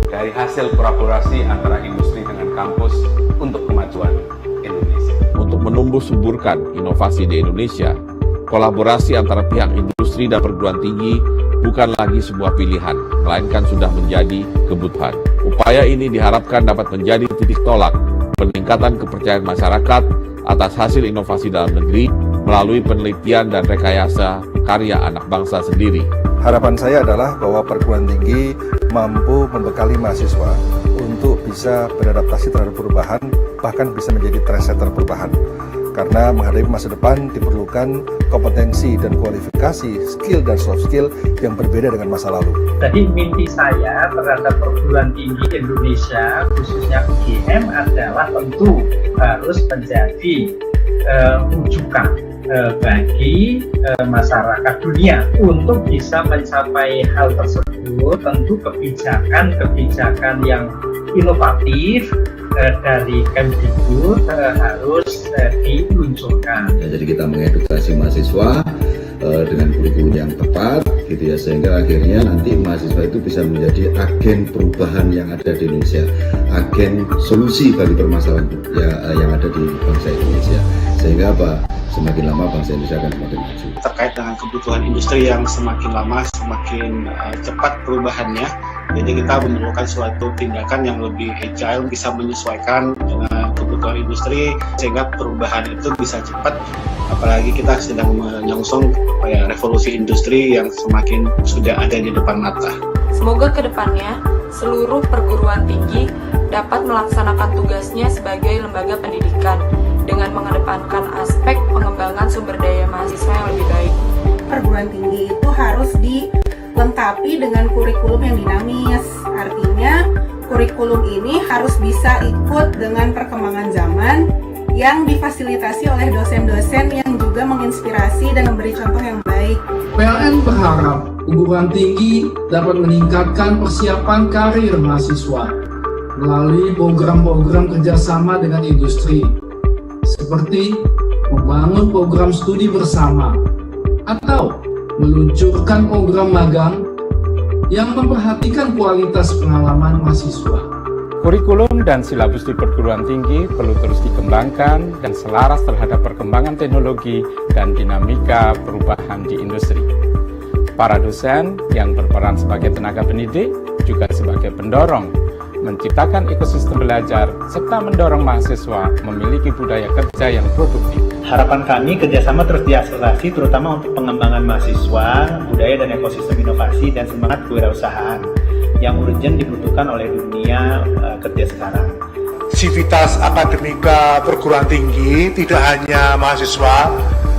dari hasil kolaborasi antara industri dengan kampus untuk kemajuan Indonesia. Untuk menumbuh suburkan inovasi di Indonesia, kolaborasi antara pihak industri dan perguruan tinggi bukan lagi sebuah pilihan, melainkan sudah menjadi kebutuhan. Upaya ini diharapkan dapat menjadi titik tolak peningkatan kepercayaan masyarakat atas hasil inovasi dalam negeri melalui penelitian dan rekayasa karya anak bangsa sendiri. Harapan saya adalah bahwa perguruan tinggi mampu membekali mahasiswa untuk bisa beradaptasi terhadap perubahan, bahkan bisa menjadi trendsetter perubahan. Karena menghadapi masa depan diperlukan kompetensi dan kualifikasi, skill dan soft skill yang berbeda dengan masa lalu. Jadi mimpi saya terhadap perguruan tinggi Indonesia, khususnya UGM, adalah tentu harus menjadi rujukan bagi masyarakat dunia. Untuk bisa mencapai hal tersebut, tentu kebijakan yang inovatif dari Kemdikbud harus diluncurkan. Ya, jadi kita mengedukasi mahasiswa dengan kurikulum yang tepat, gitu ya, sehingga akhirnya nanti mahasiswa itu bisa menjadi agen perubahan yang ada di Indonesia, agen solusi bagi permasalahan yang ada di bangsa Indonesia. Sehingga apa? Semakin lama bangsa Indonesia akan semakin maju. Terkait dengan kebutuhan industri yang semakin lama semakin cepat perubahannya, jadi kita memerlukan suatu tindakan yang lebih agile, bisa menyesuaikan dengan kebutuhan industri sehingga perubahan itu bisa cepat. Apalagi kita sedang menyongsong revolusi industri yang semakin sudah ada di depan mata. Semoga kedepannya seluruh perguruan tinggi dapat melaksanakan tugasnya sebagai lembaga pendidikan dengan mengedepankan aspek pengembangan sumber daya mahasiswa yang lebih baik. Perguruan tinggi itu harus dilengkapi dengan kurikulum yang dinamis. Artinya kurikulum ini harus bisa ikut dengan perkembangan zaman yang difasilitasi oleh dosen-dosen yang juga menginspirasi dan memberi contoh yang baik. PLN berharap perguruan tinggi dapat meningkatkan persiapan karir mahasiswa melalui program-program kerjasama dengan industri, seperti membangun program studi bersama atau meluncurkan program magang yang memperhatikan kualitas pengalaman mahasiswa. Kurikulum dan silabus di perguruan tinggi perlu terus dikembangkan dan selaras terhadap perkembangan teknologi dan dinamika perubahan di industri. Para dosen yang berperan sebagai tenaga pendidik juga sebagai pendorong, menciptakan ekosistem belajar, serta mendorong mahasiswa memiliki budaya kerja yang produktif. Harapan kami kerjasama terus diakselerasi terutama untuk pengembangan mahasiswa, budaya dan ekosistem inovasi dan semangat kewirausahaan yang urgent dibutuhkan oleh dunia kerja sekarang. Sivitas akademika perguruan tinggi tidak hanya mahasiswa,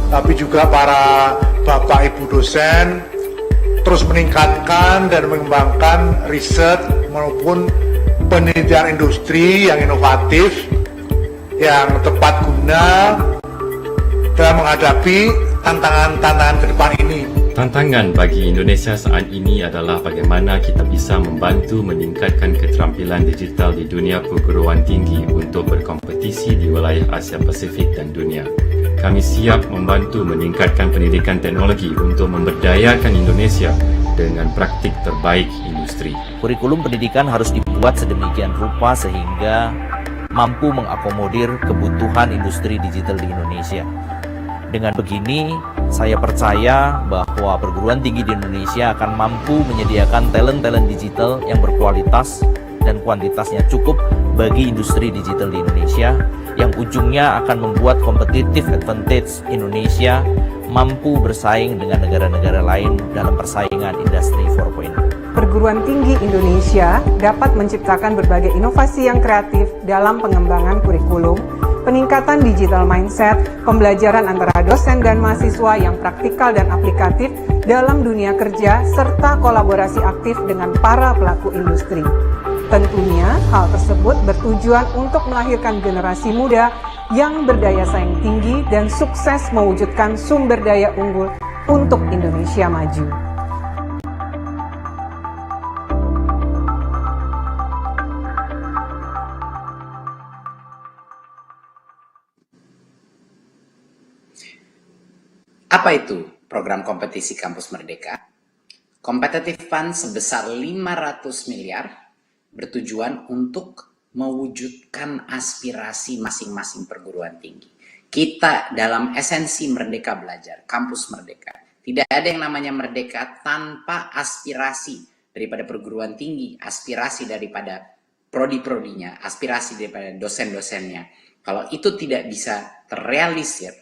tapi juga para bapak ibu dosen terus meningkatkan dan mengembangkan riset maupun penelitian industri yang inovatif, yang tepat guna dalam menghadapi tantangan-tantangan ke depan ini. Tantangan bagi Indonesia saat ini adalah bagaimana kita bisa membantu meningkatkan keterampilan digital di dunia perguruan tinggi untuk berkompetisi di wilayah Asia Pasifik dan dunia. Kami siap membantu meningkatkan pendidikan teknologi untuk memberdayakan Indonesia dengan praktik terbaik industri. Kurikulum pendidikan harus dibuat sedemikian rupa sehingga mampu mengakomodir kebutuhan industri digital di Indonesia. Dengan begini, saya percaya bahwa perguruan tinggi di Indonesia akan mampu menyediakan talent-talent digital yang berkualitas dan kuantitasnya cukup bagi industri digital di Indonesia, yang ujungnya akan membuat competitive advantage Indonesia mampu bersaing dengan negara-negara lain dalam persaingan industri 4.0. Perguruan tinggi Indonesia dapat menciptakan berbagai inovasi yang kreatif dalam pengembangan kurikulum, peningkatan digital mindset, pembelajaran antara dosen dan mahasiswa yang praktikal dan aplikatif dalam dunia kerja, serta kolaborasi aktif dengan para pelaku industri. Tentunya, hal tersebut bertujuan untuk melahirkan generasi muda yang berdaya saing tinggi dan sukses mewujudkan sumber daya unggul untuk Indonesia maju. Apa itu program kompetisi Kampus Merdeka? Competitive Fund sebesar 500 miliar bertujuan untuk mewujudkan aspirasi masing-masing perguruan tinggi. Kita dalam esensi Merdeka Belajar, Kampus Merdeka, tidak ada yang namanya merdeka tanpa aspirasi daripada perguruan tinggi, aspirasi daripada prodi-prodinya, aspirasi daripada dosen-dosennya. Kalau itu tidak bisa terrealisir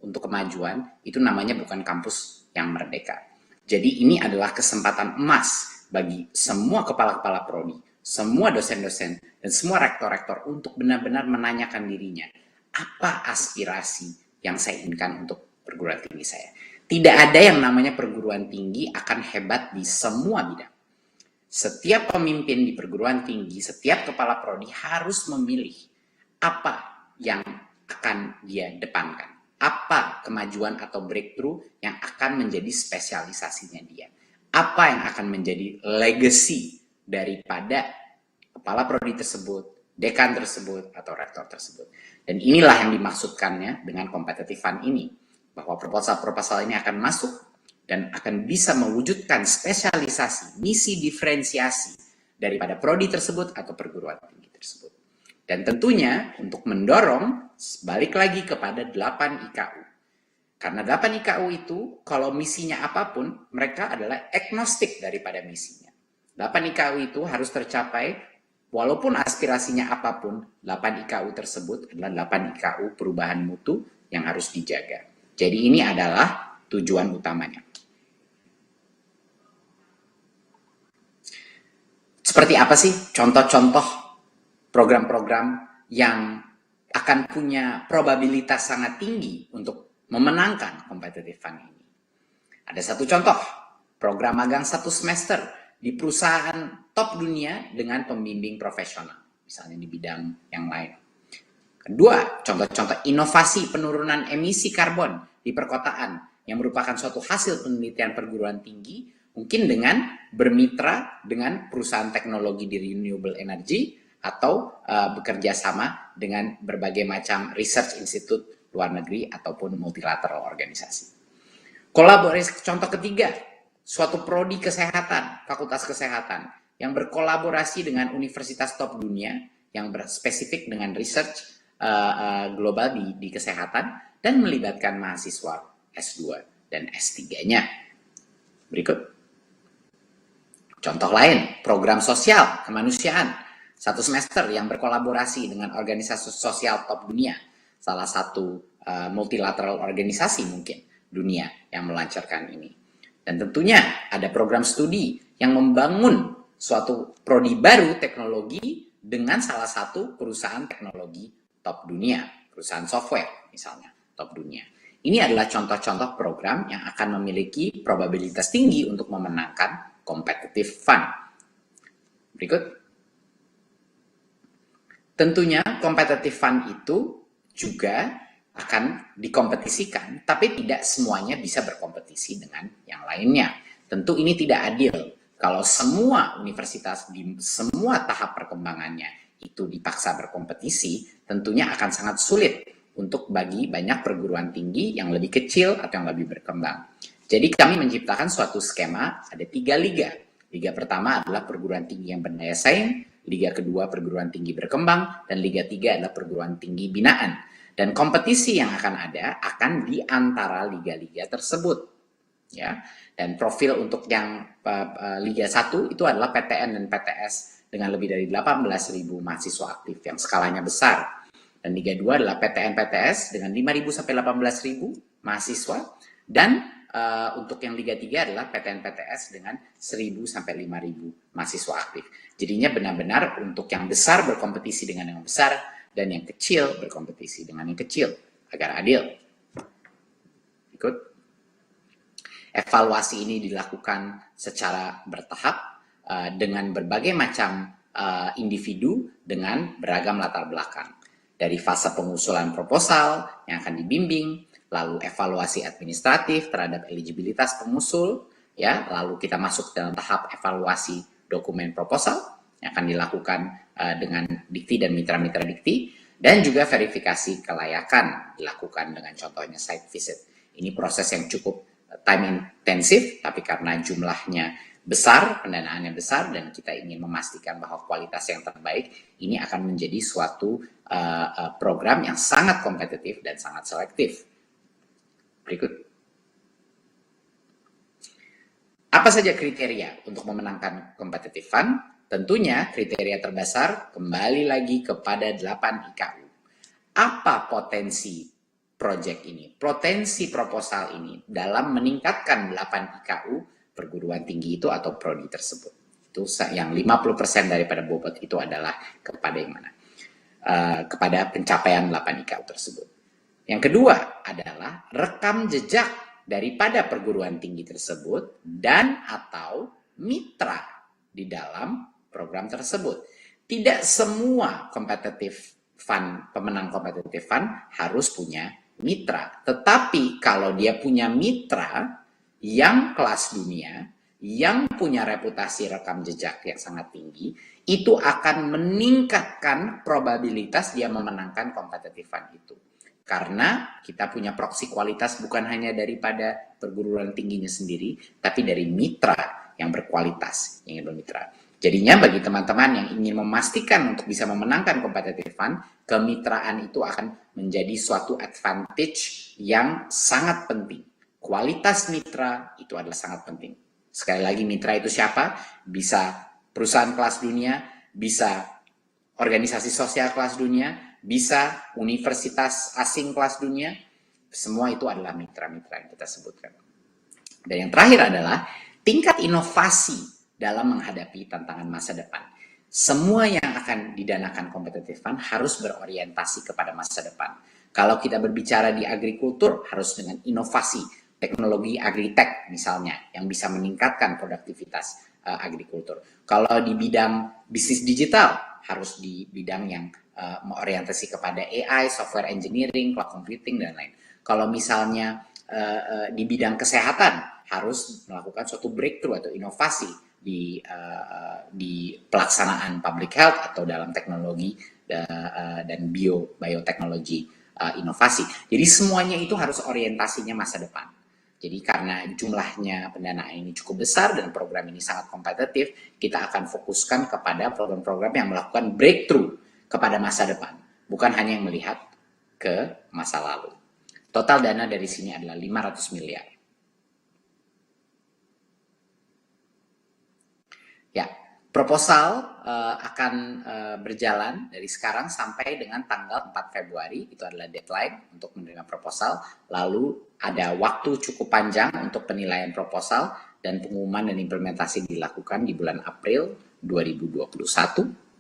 untuk kemajuan, itu namanya bukan kampus yang merdeka. Jadi ini adalah kesempatan emas bagi semua kepala-kepala prodi, semua dosen-dosen, dan semua rektor-rektor untuk benar-benar menanyakan dirinya, apa aspirasi yang saya inginkan untuk perguruan tinggi saya. Tidak ada yang namanya perguruan tinggi akan hebat di semua bidang. Setiap pemimpin di perguruan tinggi, setiap kepala prodi harus memilih apa yang akan dia depankan. Apa kemajuan atau breakthrough yang akan menjadi spesialisasinya dia. Apa yang akan menjadi legacy daripada kepala prodi tersebut, dekan tersebut, atau rektor tersebut. Dan inilah yang dimaksudkannya dengan competitive fund ini. Bahwa proposal-proposal ini akan masuk dan akan bisa mewujudkan spesialisasi, misi diferensiasi daripada prodi tersebut atau perguruan tinggi tersebut. Dan tentunya untuk mendorong, balik lagi kepada 8 IKU. Karena 8 IKU itu, kalau misinya apapun, mereka adalah agnostik daripada misinya. 8 IKU itu harus tercapai, walaupun aspirasinya apapun, 8 IKU tersebut adalah 8 IKU perubahan mutu yang harus dijaga. Jadi ini adalah tujuan utamanya. Seperti apa sih contoh-contoh program-program yang akan punya probabilitas sangat tinggi untuk memenangkan competitive fund ini? Ada satu contoh, program magang 1 semester di perusahaan top dunia dengan pembimbing profesional, misalnya di bidang yang lain. Kedua, contoh-contoh inovasi penurunan emisi karbon di perkotaan yang merupakan suatu hasil penelitian perguruan tinggi, mungkin dengan bermitra dengan perusahaan teknologi di renewable energy, atau bekerja sama dengan berbagai macam research institute luar negeri ataupun multilateral organisasi. Kolaborasi contoh ketiga, suatu prodi kesehatan, fakultas kesehatan yang berkolaborasi dengan universitas top dunia yang berspesifik dengan research global di kesehatan dan melibatkan mahasiswa S2 dan S3-nya. Berikut. Contoh lain, program sosial kemanusiaan. 1 semester yang berkolaborasi dengan organisasi sosial top dunia. Salah satu multilateral organisasi mungkin dunia yang melancarkan ini. Dan tentunya ada program studi yang membangun suatu prodi baru teknologi dengan salah satu perusahaan teknologi top dunia, perusahaan software misalnya top dunia. Ini adalah contoh-contoh program yang akan memiliki probabilitas tinggi untuk memenangkan competitive fund. Berikut. Tentunya competitive fund itu juga akan dikompetisikan, tapi tidak semuanya bisa berkompetisi dengan yang lainnya. Tentu ini tidak adil. Kalau semua universitas di semua tahap perkembangannya itu dipaksa berkompetisi, tentunya akan sangat sulit untuk bagi banyak perguruan tinggi yang lebih kecil atau yang lebih berkembang. Jadi kami menciptakan suatu skema, ada 3 liga. Liga pertama adalah perguruan tinggi yang berdaya saing, liga kedua perguruan tinggi berkembang, dan liga 3 adalah perguruan tinggi binaan. Dan kompetisi yang akan ada akan di antara liga-liga tersebut. Ya. Dan profil untuk yang Liga 1 itu adalah PTN dan PTS dengan lebih dari 18.000 mahasiswa aktif yang skalanya besar. Dan Liga 2 adalah PTN PTS dengan 5.000 sampai 18.000 mahasiswa. Dan untuk yang Liga 3 adalah PTN PTS dengan 1.000 sampai 5.000 mahasiswa aktif. Jadinya benar-benar untuk yang besar berkompetisi dengan yang besar dan yang kecil berkompetisi dengan yang kecil agar adil. Ikut. Evaluasi ini dilakukan secara bertahap dengan berbagai macam individu dengan beragam latar belakang. Dari fase pengusulan proposal yang akan dibimbing, lalu evaluasi administratif terhadap eligibilitas pengusul, ya, lalu kita masuk dalam tahap evaluasi dokumen proposal yang akan dilakukan dengan dikti dan mitra-mitra dikti, dan juga verifikasi kelayakan dilakukan dengan contohnya site visit. Ini proses yang cukup time intensif, tapi karena jumlahnya besar, pendanaannya besar, dan kita ingin memastikan bahwa kualitas yang terbaik, ini akan menjadi suatu program yang sangat kompetitif dan sangat selektif. Berikut. Apa saja kriteria untuk memenangkan competitive fund? Tentunya kriteria terbesar kembali lagi kepada 8 IKU. Apa potensi proyek ini, potensi proposal ini dalam meningkatkan 8 IKU perguruan tinggi itu atau prodi tersebut? Itu yang 50% daripada bobot itu adalah kepada yang mana? Kepada pencapaian 8 IKU tersebut. Yang kedua adalah rekam jejak daripada perguruan tinggi tersebut dan atau mitra di dalam program tersebut. Tidak semua competitive fund, pemenang competitive fund harus punya mitra. Tetapi kalau dia punya mitra yang kelas dunia, yang punya reputasi rekam jejak yang sangat tinggi, itu akan meningkatkan probabilitas dia memenangkan competitive fund itu. Karena kita punya proksi kualitas bukan hanya daripada perguruan tingginya sendiri, tapi dari mitra yang berkualitas, yang ingin bermitra. Jadinya bagi teman-teman yang ingin memastikan untuk bisa memenangkan competitive fund, kemitraan itu akan menjadi suatu advantage yang sangat penting. Kualitas mitra itu adalah sangat penting. Sekali lagi, mitra itu siapa? Bisa perusahaan kelas dunia, bisa organisasi sosial kelas dunia, bisa universitas asing kelas dunia. Semua itu adalah mitra-mitra yang kita sebutkan. Dan yang terakhir adalah tingkat inovasi dalam menghadapi tantangan masa depan. Semua yang akan didanakan competitive fund harus berorientasi kepada masa depan. Kalau kita berbicara di agrikultur, harus dengan inovasi, teknologi agritech misalnya, yang bisa meningkatkan produktivitas agrikultur. Kalau di bidang bisnis digital, harus di bidang yang mengorientasi kepada AI, software engineering, cloud computing, dan lain. Kalau misalnya di bidang kesehatan, harus melakukan suatu breakthrough atau inovasi di pelaksanaan public health atau dalam teknologi dan bioteknologi inovasi. Jadi semuanya itu harus orientasinya masa depan. Jadi karena jumlahnya pendanaan ini cukup besar dan program ini sangat kompetitif, kita akan fokuskan kepada program-program yang melakukan breakthrough kepada masa depan, bukan hanya yang melihat ke masa lalu. Total dana dari sini adalah 500 miliar. Ya, proposal akan berjalan dari sekarang sampai dengan tanggal 4 Februari, itu adalah deadline untuk menerima proposal. Lalu ada waktu cukup panjang untuk penilaian proposal dan pengumuman dan implementasi dilakukan di bulan April 2021.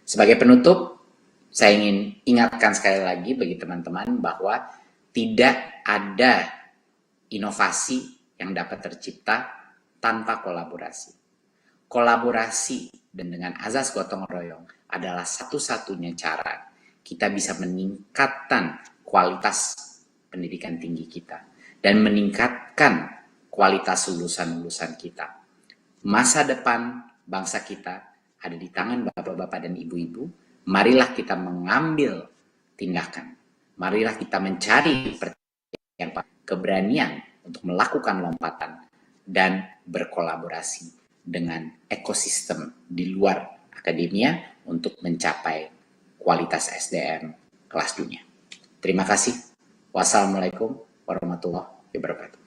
Sebagai penutup, saya ingin ingatkan sekali lagi bagi teman-teman bahwa tidak ada inovasi yang dapat tercipta tanpa kolaborasi. Kolaborasi dan dengan azas gotong royong adalah satu-satunya cara kita bisa meningkatkan kualitas pendidikan tinggi kita dan meningkatkan kualitas lulusan-lulusan kita. Masa depan bangsa kita ada di tangan bapak-bapak dan ibu-ibu. Marilah kita mengambil tindakan. Marilah kita mencari keberanian untuk melakukan lompatan dan berkolaborasi dengan ekosistem di luar akademia untuk mencapai kualitas SDM kelas dunia. Terima kasih. Wassalamualaikum warahmatullahi wabarakatuh.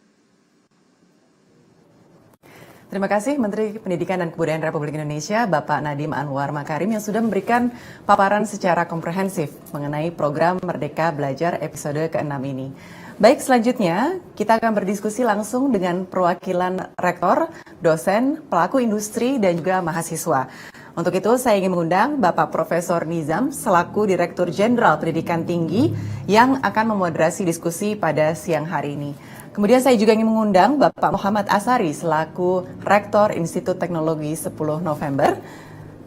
Terima kasih Menteri Pendidikan dan Kebudayaan Republik Indonesia, Bapak Nadiem Anwar Makarim yang sudah memberikan paparan secara komprehensif mengenai program Merdeka Belajar episode ke-6 ini. Baik, selanjutnya kita akan berdiskusi langsung dengan perwakilan rektor, dosen, pelaku industri, dan juga mahasiswa. Untuk itu saya ingin mengundang Bapak Profesor Nizam selaku Direktur Jenderal Pendidikan Tinggi yang akan memoderasi diskusi pada siang hari ini. Kemudian saya juga ingin mengundang Bapak Muhammad Asari selaku Rektor Institut Teknologi 10 November.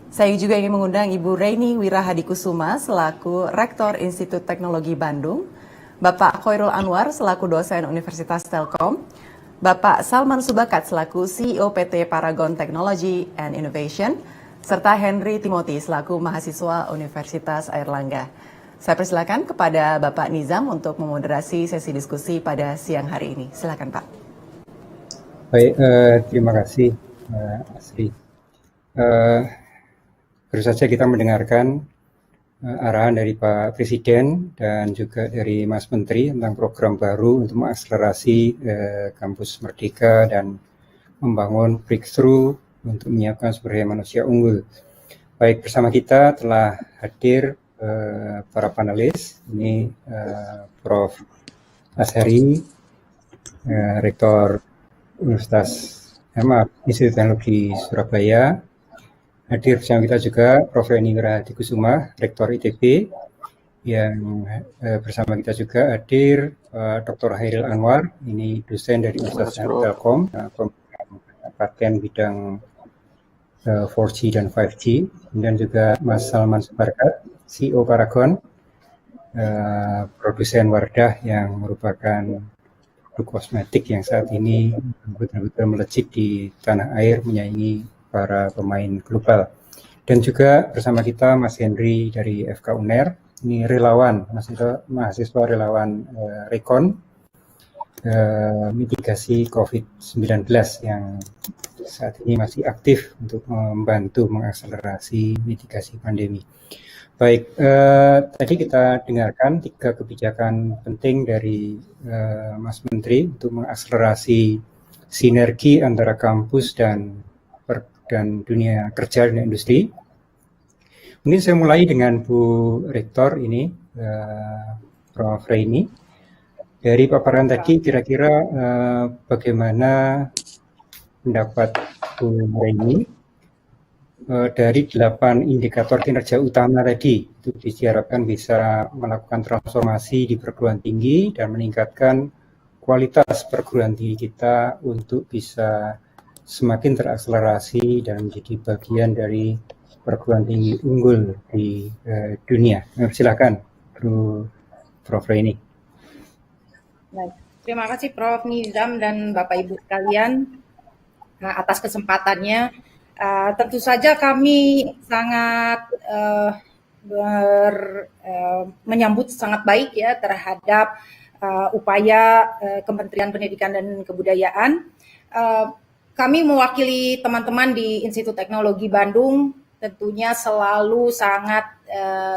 Saya juga ingin mengundang Ibu Reini Wirahadikusuma selaku Rektor Institut Teknologi Bandung, Bapak Khairul Anwar selaku dosen Universitas Telkom, Bapak Salman Subakat selaku CEO PT Paragon Technology and Innovation, serta Henry Timothy selaku mahasiswa Universitas Airlangga. Saya persilakan kepada Bapak Nizam untuk memoderasi sesi diskusi pada siang hari ini. Silakan Pak. Baik, terima kasih Asri. Baru saja kita mendengarkan arahan dari Pak Presiden dan juga dari Mas Menteri tentang program baru untuk mengakselerasi kampus Merdeka dan membangun breakthrough untuk menyiapkan sumber daya manusia unggul. Baik, bersama kita telah hadir para panelis, ini Prof. Asari, Rektor Institut Teknologi Surabaya. Hadir bersama kita juga Prof. Reini Wirahadikusuma, Rektor ITB, yang bersama kita juga hadir Dr. Khairul Anwar, ini dosen dari Universitas Telkom, paten bidang 4G dan 5G, dan juga Mas Salman Subakat, CEO Paragon, produsen Wardah yang merupakan produk kosmetik yang saat ini betul-betul melejit di tanah air menyaingi para pemain global. Dan juga bersama kita Mas Henry dari FK UNER, ini relawan, mahasiswa relawan Rekon, mitigasi COVID-19 yang saat ini masih aktif untuk membantu mengakselerasi mitigasi pandemi. Baik, tadi kita dengarkan 3 kebijakan penting dari Mas Menteri untuk mengakselerasi sinergi antara kampus dan dunia kerja dan industri. Mungkin saya mulai dengan Bu Rektor ini, Prof. Reini. Dari paparan tadi kira-kira bagaimana pendapat Bu Reini dari 8 indikator kinerja utama tadi itu diharapkan bisa melakukan transformasi di perguruan tinggi dan meningkatkan kualitas perguruan tinggi kita untuk bisa semakin terakselerasi dan menjadi bagian dari perguruan tinggi unggul di dunia. Silakan, Prof. Reini. Baik, terima kasih Prof. Nizam dan Bapak Ibu sekalian atas kesempatannya. Tentu saja kami sangat menyambut sangat baik ya terhadap upaya Kementerian Pendidikan dan Kebudayaan. Kami mewakili teman-teman di Institut Teknologi Bandung tentunya selalu sangat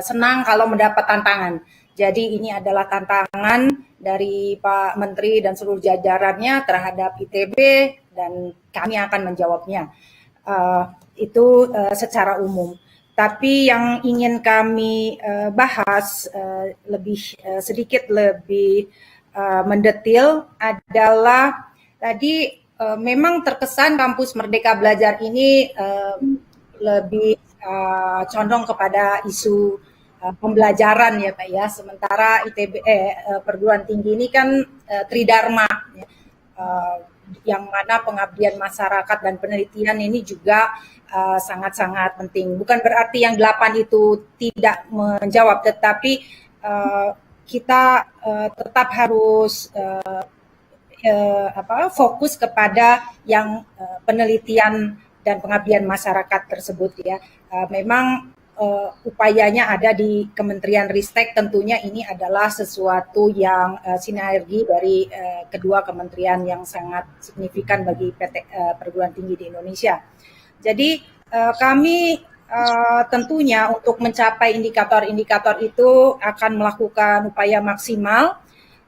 senang kalau mendapat tantangan. Jadi ini adalah tantangan dari Pak Menteri dan seluruh jajarannya terhadap ITB dan kami akan menjawabnya. Itu secara umum. Tapi yang ingin kami bahas sedikit lebih mendetil adalah tadi memang terkesan kampus Merdeka Belajar ini lebih condong kepada isu pembelajaran ya Pak ya, sementara ITB perguruan tinggi ini kan tridharma ya, yang mana pengabdian masyarakat dan penelitian ini juga sangat-sangat penting. Bukan berarti yang 8 itu tidak menjawab, tetapi kita tetap harus fokus kepada yang penelitian dan pengabdian masyarakat tersebut ya. Memang upayanya ada di Kementerian Ristek, tentunya ini adalah sesuatu yang sinergi dari kedua kementerian yang sangat signifikan bagi perguruan tinggi di Indonesia. Jadi kami tentunya untuk mencapai indikator-indikator itu akan melakukan upaya maksimal,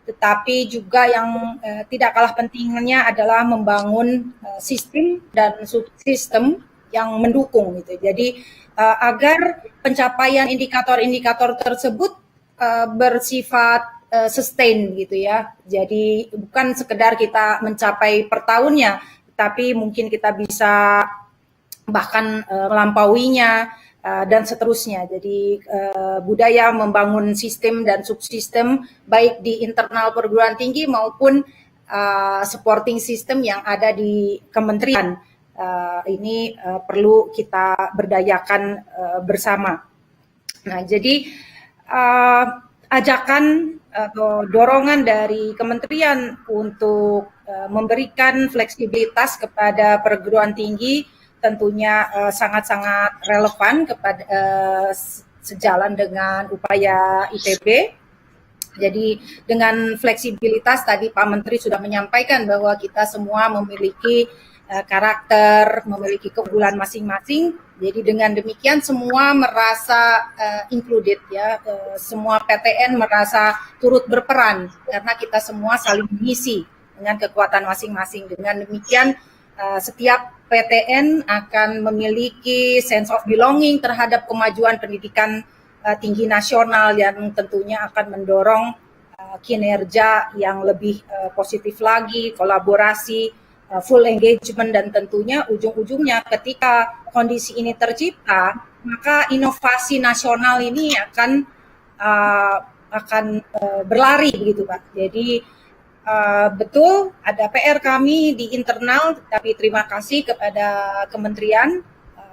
tetapi juga yang tidak kalah pentingnya adalah membangun sistem dan subsistem yang mendukung gitu. Jadi agar pencapaian indikator-indikator tersebut bersifat sustain gitu ya. Jadi bukan sekedar kita mencapai per tahunnya, tapi mungkin kita bisa bahkan melampauinya dan seterusnya. Jadi budaya membangun sistem dan subsistem baik di internal perguruan tinggi maupun supporting system yang ada di kementerian. Ini perlu kita berdayakan bersama. Nah, jadi ajakan atau dorongan dari kementerian untuk memberikan fleksibilitas kepada perguruan tinggi tentunya sangat-sangat relevan kepada sejalan dengan upaya ITB. Jadi dengan fleksibilitas tadi Pak Menteri sudah menyampaikan bahwa kita semua memiliki karakter, memiliki keunggulan masing-masing. Jadi dengan demikian semua merasa included ya, semua PTN merasa turut berperan karena kita semua saling mengisi dengan kekuatan masing-masing. Dengan demikian setiap PTN akan memiliki sense of belonging terhadap kemajuan pendidikan tinggi nasional yang tentunya akan mendorong kinerja yang lebih positif lagi, kolaborasi, full engagement, dan tentunya ujung-ujungnya ketika kondisi ini tercipta, maka inovasi nasional ini akan berlari begitu Pak. Jadi betul ada PR kami di internal, tapi terima kasih kepada kementerian,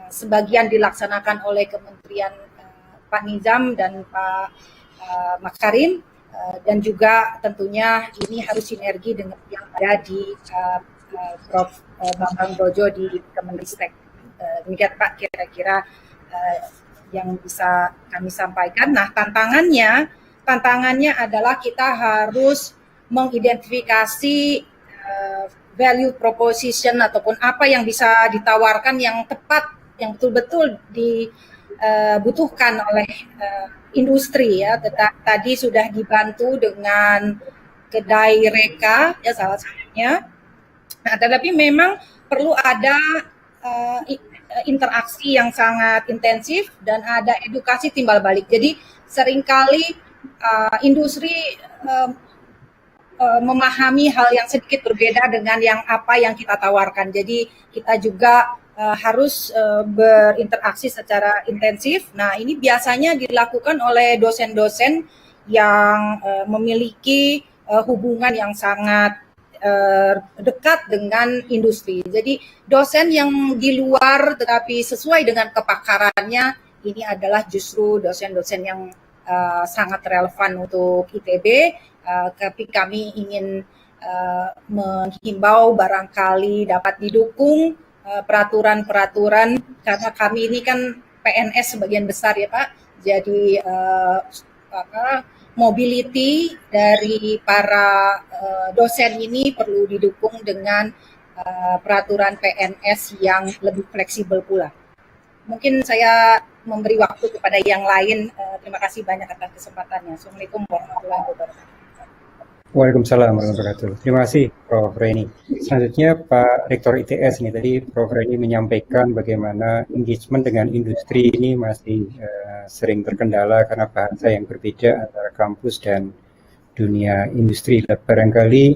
sebagian dilaksanakan oleh Kementerian Pak Nizam dan Pak Makarim, dan juga tentunya ini harus sinergi dengan yang ada di Prof. Bambang Brojo di Kemenristek. Demikian Pak kira-kira yang bisa kami sampaikan. Nah, tantangannya adalah kita harus mengidentifikasi value proposition ataupun apa yang bisa ditawarkan yang tepat, yang betul-betul dibutuhkan oleh industri ya. Tadi sudah dibantu dengan kedai reka ya salah satunya. Nah, tetapi memang perlu ada interaksi yang sangat intensif dan ada edukasi timbal balik. Jadi seringkali industri memahami hal yang sedikit berbeda dengan apa yang kita tawarkan. Jadi kita juga harus berinteraksi secara intensif. Nah, ini biasanya dilakukan oleh dosen-dosen yang memiliki hubungan yang sangat dekat dengan industri. Jadi dosen yang di luar tetapi sesuai dengan kepakarannya ini adalah justru dosen-dosen yang sangat relevan untuk ITB. Tapi kami ingin menghimbau barangkali dapat didukung peraturan-peraturan, karena kami ini kan PNS sebagian besar ya Pak. Jadi mobility dari para dosen ini perlu didukung dengan peraturan PNS yang lebih fleksibel pula. Mungkin saya memberi waktu kepada yang lain. Terima kasih banyak atas kesempatannya. Assalamualaikum warahmatullahi wabarakatuh. Waalaikumsalam warahmatullahi wabarakatuh. Terima kasih Prof. Reni. Selanjutnya Pak Rektor ITS ini tadi Prof. Reni menyampaikan bagaimana engagement dengan industri ini masih sering terkendala karena bahasa yang berbeda antara kampus dan dunia industri. Barangkali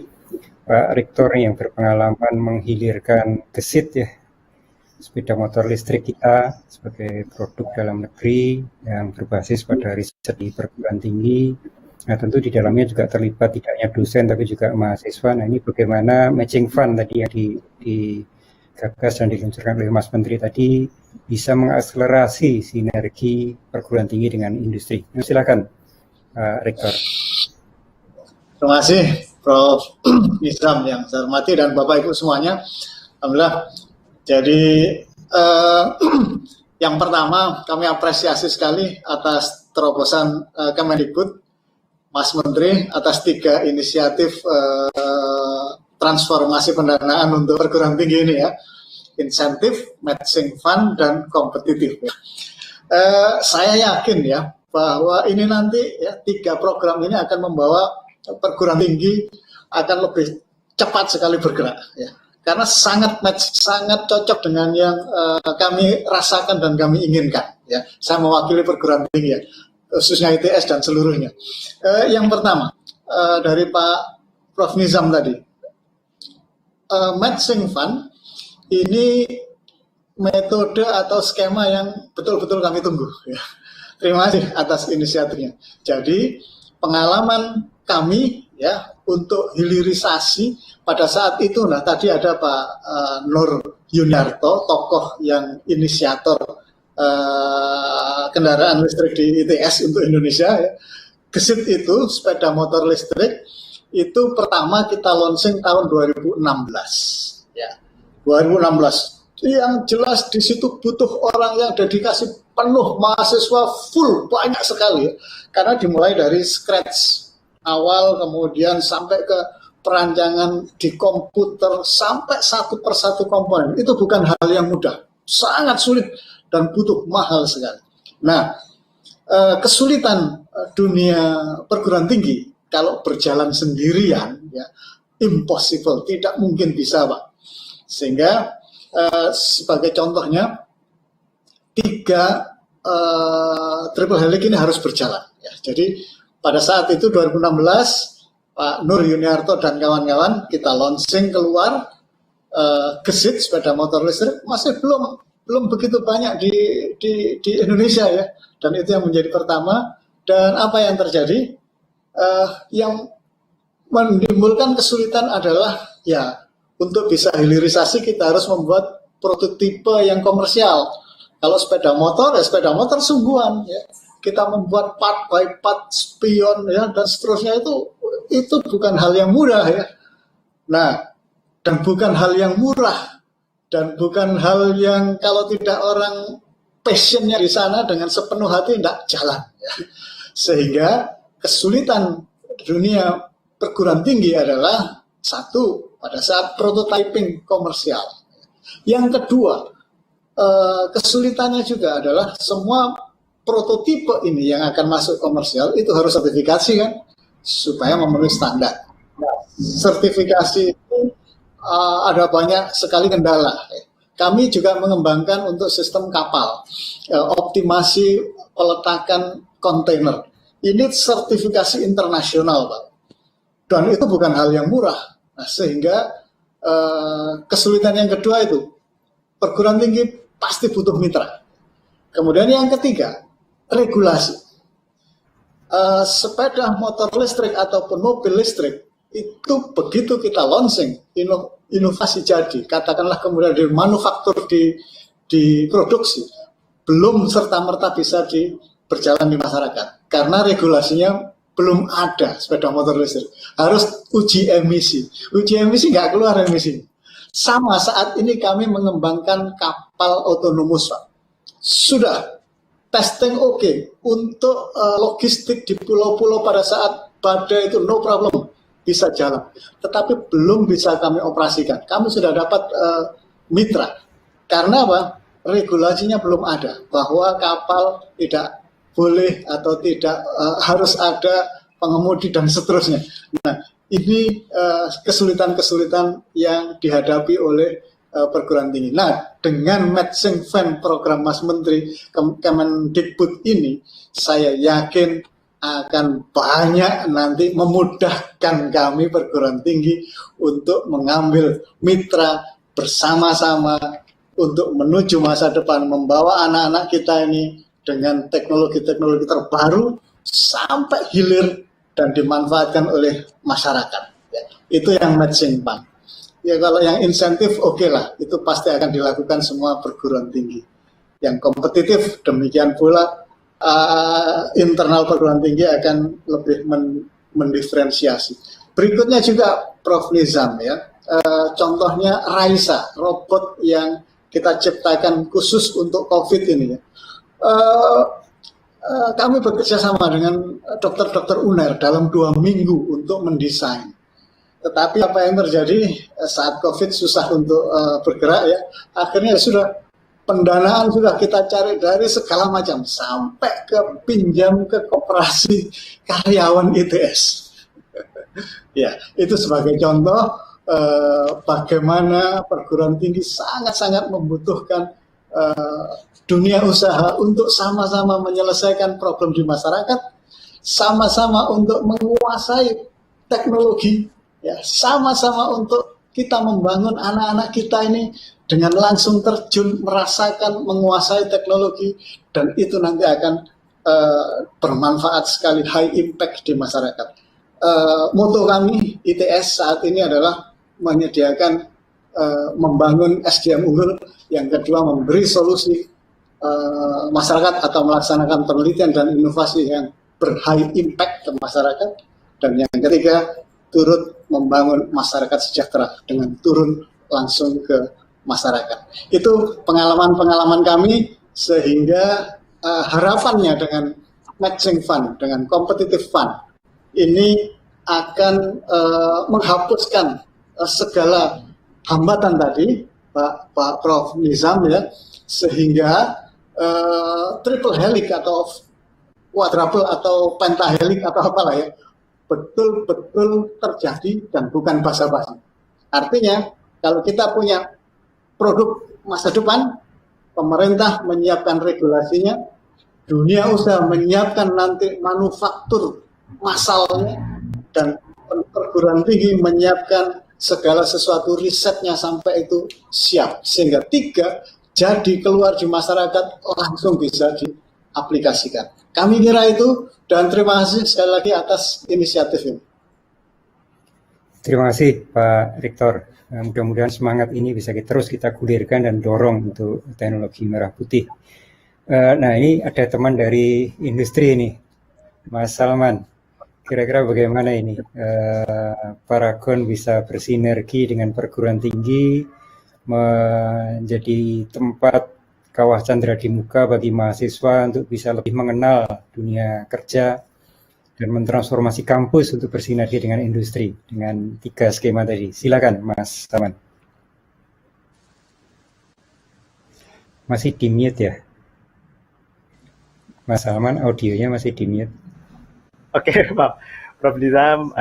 Pak Rektor yang berpengalaman menghilirkan gesit ya sepeda motor listrik kita sebagai produk dalam negeri yang berbasis pada riset di perguruan tinggi. Nah tentu di dalamnya juga terlibat tidak hanya dosen tapi juga mahasiswa. Nah ini bagaimana matching fund tadi yang digagas dan diluncurkan oleh Mas Menteri tadi bisa mengakselerasi sinergi perguruan tinggi dengan industri. Nah, silakan Pak Rektor. Terima kasih Prof. Nizam yang saya hormati dan Bapak Ibu semuanya. Alhamdulillah. Jadi yang pertama kami apresiasi sekali atas terobosan Kemendikbud Mas Menteri atas 3 inisiatif transformasi pendanaan untuk perguruan tinggi ini ya, insentif, matching fund, dan kompetitif. Saya yakin ya bahwa ini nanti ya 3 program ini akan membawa perguruan tinggi akan lebih cepat sekali bergerak ya. Karena sangat cocok dengan yang kami rasakan dan kami inginkan. Ya, saya mewakili perguruan tinggi ya, khususnya ITS dan seluruhnya. Yang pertama dari Pak Prof. Nizam tadi, matching fund ini metode atau skema yang betul-betul kami tunggu. Ya. Terima kasih atas inisiatifnya. Jadi pengalaman kami ya untuk hilirisasi pada saat itu, nah tadi ada Pak Nur Yuniarto, tokoh yang inisiator kendaraan listrik di ITS untuk Indonesia. Ya. Gesit itu sepeda motor listrik itu pertama kita launching tahun 2016. Ya, 2016. Yang jelas di situ butuh orang yang dedikasi penuh, mahasiswa full banyak sekali. Ya. Karena dimulai dari scratch awal kemudian sampai ke perancangan di komputer sampai satu persatu komponen itu bukan hal yang mudah, sangat sulit dan butuh mahal sekali. Nah, kesulitan dunia perguruan tinggi kalau berjalan sendirian ya impossible, tidak mungkin bisa Pak. Sehingga sebagai contohnya 3 triple helix ini harus berjalan. Ya. Jadi pada saat itu 2016 Pak Nur Yuniarto dan kawan-kawan kita launching keluar Gesit sepeda motor listrik masih belum begitu banyak di Indonesia ya, dan itu yang menjadi pertama. Dan apa yang terjadi yang menimbulkan kesulitan adalah ya untuk bisa hilirisasi kita harus membuat prototipe yang komersial. Kalau sepeda motor ya sepeda motor sungguhan ya. Kita membuat part by part spion ya dan seterusnya itu bukan hal yang mudah ya. Nah, dan bukan hal yang murah dan bukan hal yang kalau tidak orang passionnya di sana dengan sepenuh hati tidak jalan ya. Sehingga kesulitan dunia perguruan tinggi adalah satu pada saat prototyping komersial. Yang kedua, kesulitannya juga adalah semua prototipe ini yang akan masuk komersial itu harus sertifikasi kan supaya memenuhi standar. Nah, sertifikasi itu ada banyak sekali kendala. Kami juga mengembangkan untuk sistem kapal, optimasi peletakan kontainer. Ini sertifikasi internasional, Pak. Dan itu bukan hal yang murah. Nah, sehingga kesulitan yang kedua itu perguruan tinggi pasti butuh mitra. Kemudian yang ketiga, regulasi. Sepeda motor listrik ataupun mobil listrik itu begitu kita launching, inovasi jadi, katakanlah kemudian di manufaktur diproduksi, belum serta-merta bisa berjalan di masyarakat. Karena regulasinya belum ada sepeda motor listrik. Harus uji emisi. Uji emisi nggak keluar emisi. Sama saat ini kami mengembangkan kapal otonomus, Pak. Sudah testing oke. Untuk logistik di pulau-pulau pada saat badai itu no problem, bisa jalan. Tetapi belum bisa kami operasikan. Kami sudah dapat mitra. Karena apa? regulasinya belum ada bahwa kapal tidak boleh atau tidak harus ada pengemudi dan seterusnya. Nah, ini kesulitan-kesulitan yang dihadapi oleh perguruan tinggi. Nah, dengan matching fund program Mas Menteri Kemendikbud ini, saya yakin akan banyak nanti memudahkan kami perguruan tinggi untuk mengambil mitra bersama-sama untuk menuju masa depan, membawa anak-anak kita ini dengan teknologi-teknologi terbaru sampai hilir dan dimanfaatkan oleh masyarakat. Ya, itu yang matching fund. Ya, kalau yang insentif oke lah, itu pasti akan dilakukan semua perguruan tinggi. Yang kompetitif demikian pula internal perguruan tinggi akan lebih mendiferensiasi. Berikutnya juga Prof. Nizam ya, contohnya Raisa, robot yang kita ciptakan khusus untuk COVID ini ya. Kami bekerja sama dengan dokter-dokter UNER dalam 2 minggu untuk mendesain. Tetapi apa yang terjadi saat COVID susah untuk bergerak ya, akhirnya sudah pendanaan sudah kita cari dari segala macam sampai ke pinjam ke koperasi karyawan ITS. Ya, itu sebagai contoh bagaimana perguruan tinggi sangat-sangat membutuhkan dunia usaha untuk sama-sama menyelesaikan problem di masyarakat, sama-sama untuk menguasai teknologi, ya, sama-sama untuk kita membangun anak-anak kita ini dengan langsung terjun, merasakan, menguasai teknologi, dan itu nanti akan bermanfaat sekali, high impact di masyarakat. Moto kami ITS saat ini adalah menyediakan, membangun SDM unggul, yang kedua memberi solusi masyarakat atau melaksanakan penelitian dan inovasi yang ber-high impact ke masyarakat, dan yang ketiga turut membangun masyarakat sejahtera dengan turun langsung ke masyarakat. Itu pengalaman-pengalaman kami, sehingga harapannya dengan matching fund, dengan competitive fund, ini akan menghapuskan segala hambatan tadi, Pak Prof. Nizam ya, sehingga triple helix atau quadruple atau pentahelix atau apalah ya, betul-betul terjadi dan bukan basa-basi. Artinya kalau kita punya produk masa depan, pemerintah menyiapkan regulasinya, dunia usaha menyiapkan nanti manufaktur massalnya, dan perguruan tinggi menyiapkan segala sesuatu risetnya sampai itu siap, sehingga 3 jadi keluar di masyarakat langsung bisa diaplikasikan. Kami kira itu, dan terima kasih sekali lagi atas inisiatif ini. Terima kasih Pak Rektor. Mudah-mudahan semangat ini bisa terus kita gulirkan dan dorong untuk teknologi merah putih. Nah, ini ada teman dari industri ini, Mas Salman. Kira-kira bagaimana ini Paragon bisa bersinergi dengan perguruan tinggi menjadi tempat kawah candra di muka bagi mahasiswa untuk bisa lebih mengenal dunia kerja dan mentransformasi kampus untuk bersinergi dengan industri dengan 3 skema tadi. Silakan Mas Salman. Masih di mute ya? Mas Salman, audionya masih di mute. Oke, Pak Prof. Nizam,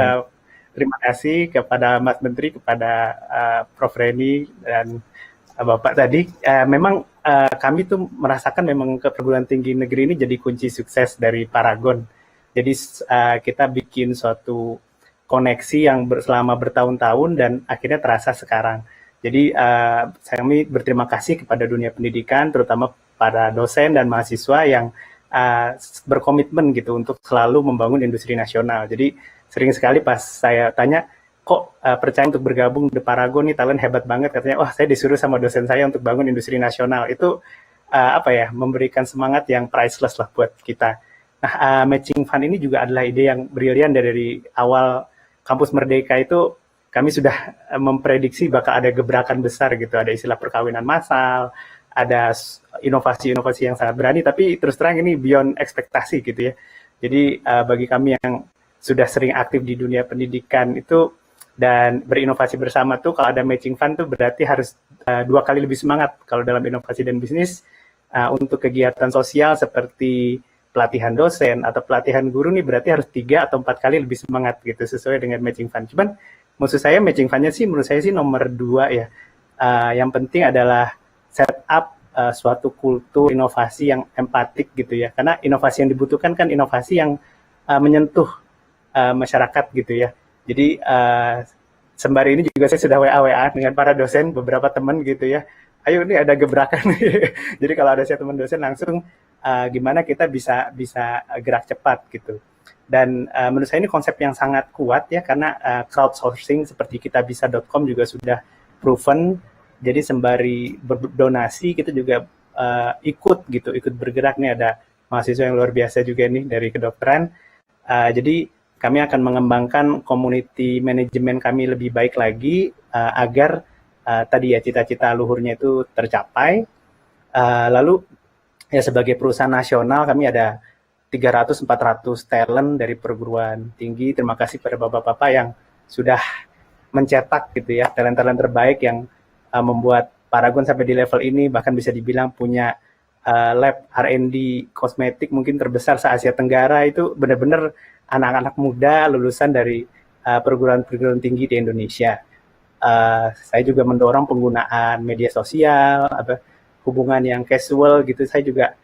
terima kasih kepada Mas Menteri, kepada Prof. Reni dan Bapak tadi. Memang kami tuh merasakan memang ke perguruan tinggi negeri ini jadi kunci sukses dari Paragon. Jadi kita bikin suatu koneksi yang selama bertahun-tahun dan akhirnya terasa sekarang. Jadi kami berterima kasih kepada dunia pendidikan, terutama para dosen dan mahasiswa yang berkomitmen gitu untuk selalu membangun industri nasional. Jadi sering sekali pas saya tanya, kok percaya untuk bergabung di Paragon nih, talent hebat banget, katanya, wah saya disuruh sama dosen saya untuk bangun industri nasional. Itu memberikan semangat yang priceless lah buat kita. Nah, matching fund ini juga adalah ide yang brilian dari awal Kampus Merdeka itu. Kami sudah memprediksi bakal ada gebrakan besar gitu, ada istilah perkawinan massal, ada inovasi-inovasi yang sangat berani, tapi terus terang ini beyond ekspektasi gitu ya. Jadi bagi kami yang sudah sering aktif di dunia pendidikan itu Dan berinovasi bersama tuh kalau ada matching fund tuh berarti harus 2 kali lebih semangat kalau dalam inovasi dan bisnis untuk kegiatan sosial seperti pelatihan dosen atau pelatihan guru nih berarti harus 3 atau 4 kali lebih semangat gitu sesuai dengan matching fund. Cuman maksud saya matching fundnya sih menurut saya sih nomor 2 ya. Yang penting adalah set up suatu kultur inovasi yang empatik gitu ya. Karena inovasi yang dibutuhkan kan inovasi yang menyentuh masyarakat gitu ya. Jadi sembari ini juga saya sudah WA dengan para dosen, beberapa teman gitu ya. Ayo nih ada gebrakan. Jadi kalau ada saya teman dosen langsung gimana kita bisa gerak cepat gitu. Dan menurut saya ini konsep yang sangat kuat ya karena crowdsourcing seperti kitabisa.com juga sudah proven. Jadi sembari berdonasi kita juga ikut bergerak nih, ada mahasiswa yang luar biasa juga nih dari kedokteran. Jadi kami akan mengembangkan community manajemen kami lebih baik lagi agar tadi ya cita-cita luhurnya itu tercapai. Lalu ya sebagai perusahaan nasional kami ada 300-400 talent dari perguruan tinggi. Terima kasih pada bapak-bapak yang sudah mencetak gitu ya talent-talent terbaik yang membuat Paragon sampai di level ini, bahkan bisa dibilang punya lab R&D kosmetik mungkin terbesar se-Asia Tenggara. Itu benar-benar anak-anak muda lulusan dari perguruan-perguruan tinggi di Indonesia. Saya juga mendorong penggunaan media sosial, hubungan yang casual gitu. Saya juga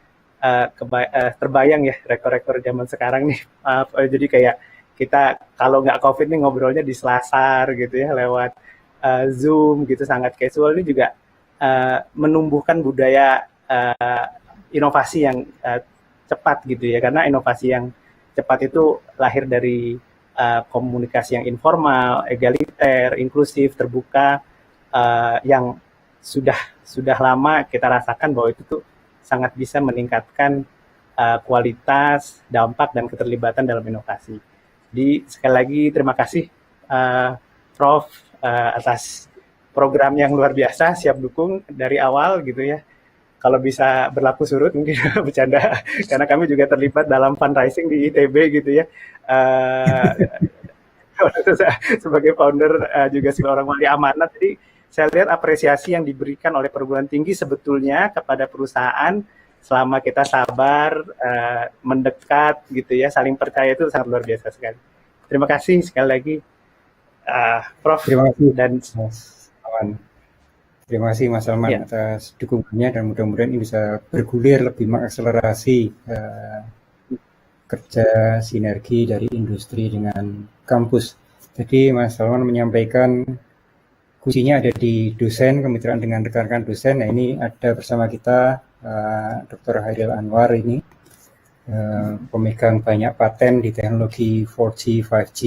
terbayang ya rektor-rektor zaman sekarang nih. Jadi kayak kita kalau nggak COVID nih ngobrolnya di Selasar gitu ya lewat Zoom gitu, sangat casual. Ini juga menumbuhkan budaya inovasi yang cepat gitu ya, karena inovasi yang cepat itu lahir dari komunikasi yang informal, egaliter, inklusif, terbuka, yang sudah lama kita rasakan bahwa itu tuh sangat bisa meningkatkan kualitas, dampak, dan keterlibatan dalam inovasi. Jadi sekali lagi terima kasih Prof atas program yang luar biasa, siap dukung dari awal gitu ya. Kalau bisa berlaku surut mungkin bercanda, karena kami juga terlibat dalam fundraising di ITB gitu ya. Sebagai founder juga seorang wali amanat, jadi saya lihat apresiasi yang diberikan oleh perguruan tinggi sebetulnya kepada perusahaan selama kita sabar, mendekat gitu ya, saling percaya itu sangat luar biasa sekali. Terima kasih sekali lagi Prof. Terima kasih Dan Mas Awan. Terima kasih Mas Salman atas dukungannya, dan mudah-mudahan ini bisa bergulir lebih mengakselerasi kerja sinergi dari industri dengan kampus. Jadi Mas Salman menyampaikan kuncinya ada di dosen, kemitraan dengan rekan-rekan dosen. Nah ini ada bersama kita Dr. Hairil Anwar ini, pemegang banyak paten di teknologi 4G, 5G.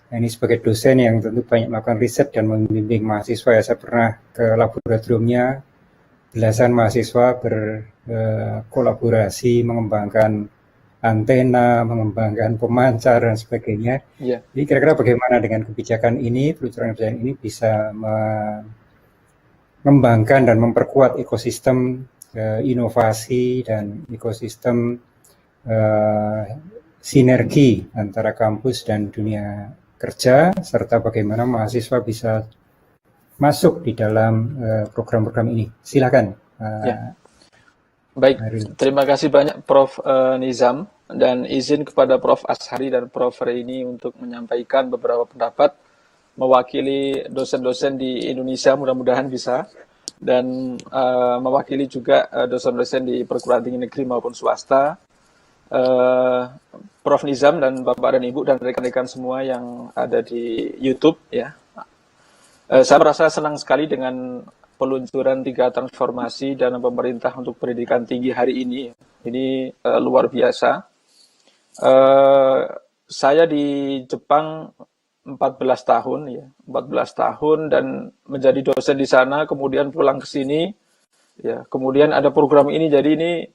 Nah, ini sebagai dosen yang tentu banyak melakukan riset dan membimbing mahasiswa ya, saya pernah ke laboratoriumnya, belasan mahasiswa berkolaborasi mengembangkan antena, mengembangkan pemancar dan sebagainya. Yeah. Jadi kira-kira bagaimana dengan kebijakan ini, peluncuran kebijakan ini bisa mengembangkan dan memperkuat ekosistem inovasi dan ekosistem sinergi antara kampus dan dunia kerja, serta bagaimana mahasiswa bisa masuk di dalam program-program ini. Silakan. Ya. Baik, terima kasih banyak Prof. Nizam, dan izin kepada Prof. Ashari dan Prof. Reini untuk menyampaikan beberapa pendapat mewakili dosen-dosen di Indonesia, mudah-mudahan bisa, dan mewakili juga dosen-dosen di perguruan tinggi negeri maupun swasta. Prof. Nizam dan Bapak dan Ibu dan rekan-rekan semua yang ada di YouTube ya. Saya merasa senang sekali dengan peluncuran 3 transformasi dana pemerintah untuk pendidikan tinggi hari ini. Ini luar biasa. Saya di Jepang 14 tahun ya, 14 tahun dan menjadi dosen di sana, kemudian pulang ke sini. Ya, kemudian ada program ini, jadi ini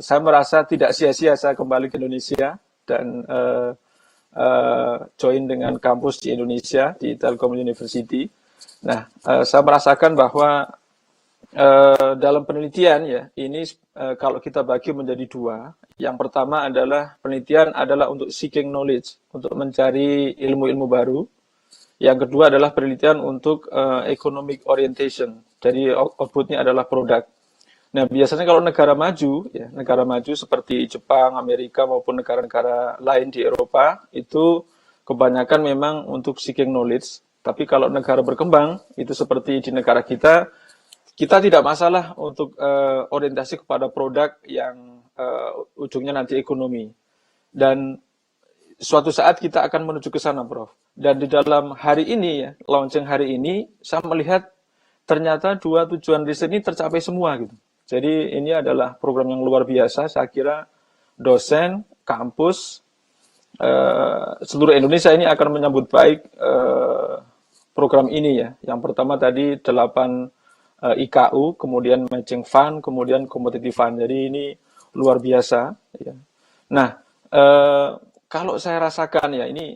saya merasa tidak sia-sia saya kembali ke Indonesia dan join dengan kampus di Indonesia di Telkom University. Nah, saya merasakan bahwa dalam penelitian ya ini kalau kita bagi menjadi 2. Yang pertama adalah penelitian adalah untuk seeking knowledge, untuk mencari ilmu-ilmu baru. Yang kedua adalah penelitian untuk economic orientation. Jadi outputnya adalah produk. Nah, biasanya kalau negara maju seperti Jepang, Amerika maupun negara-negara lain di Eropa itu kebanyakan memang untuk seeking knowledge. Tapi kalau negara berkembang itu seperti di negara kita tidak masalah untuk orientasi kepada produk yang ujungnya nanti ekonomi. Dan suatu saat kita akan menuju ke sana, Prof. Dan di dalam hari ini launching hari ini, saya melihat ternyata dua tujuan riset ini tercapai semua gitu. Jadi ini adalah program yang luar biasa. Saya kira dosen, kampus, seluruh Indonesia ini akan menyambut baik program ini ya. Yang pertama tadi 8 IKU, kemudian matching fund, kemudian competitive fund. Jadi ini luar biasa. Ya. Nah, kalau saya rasakan ya ini,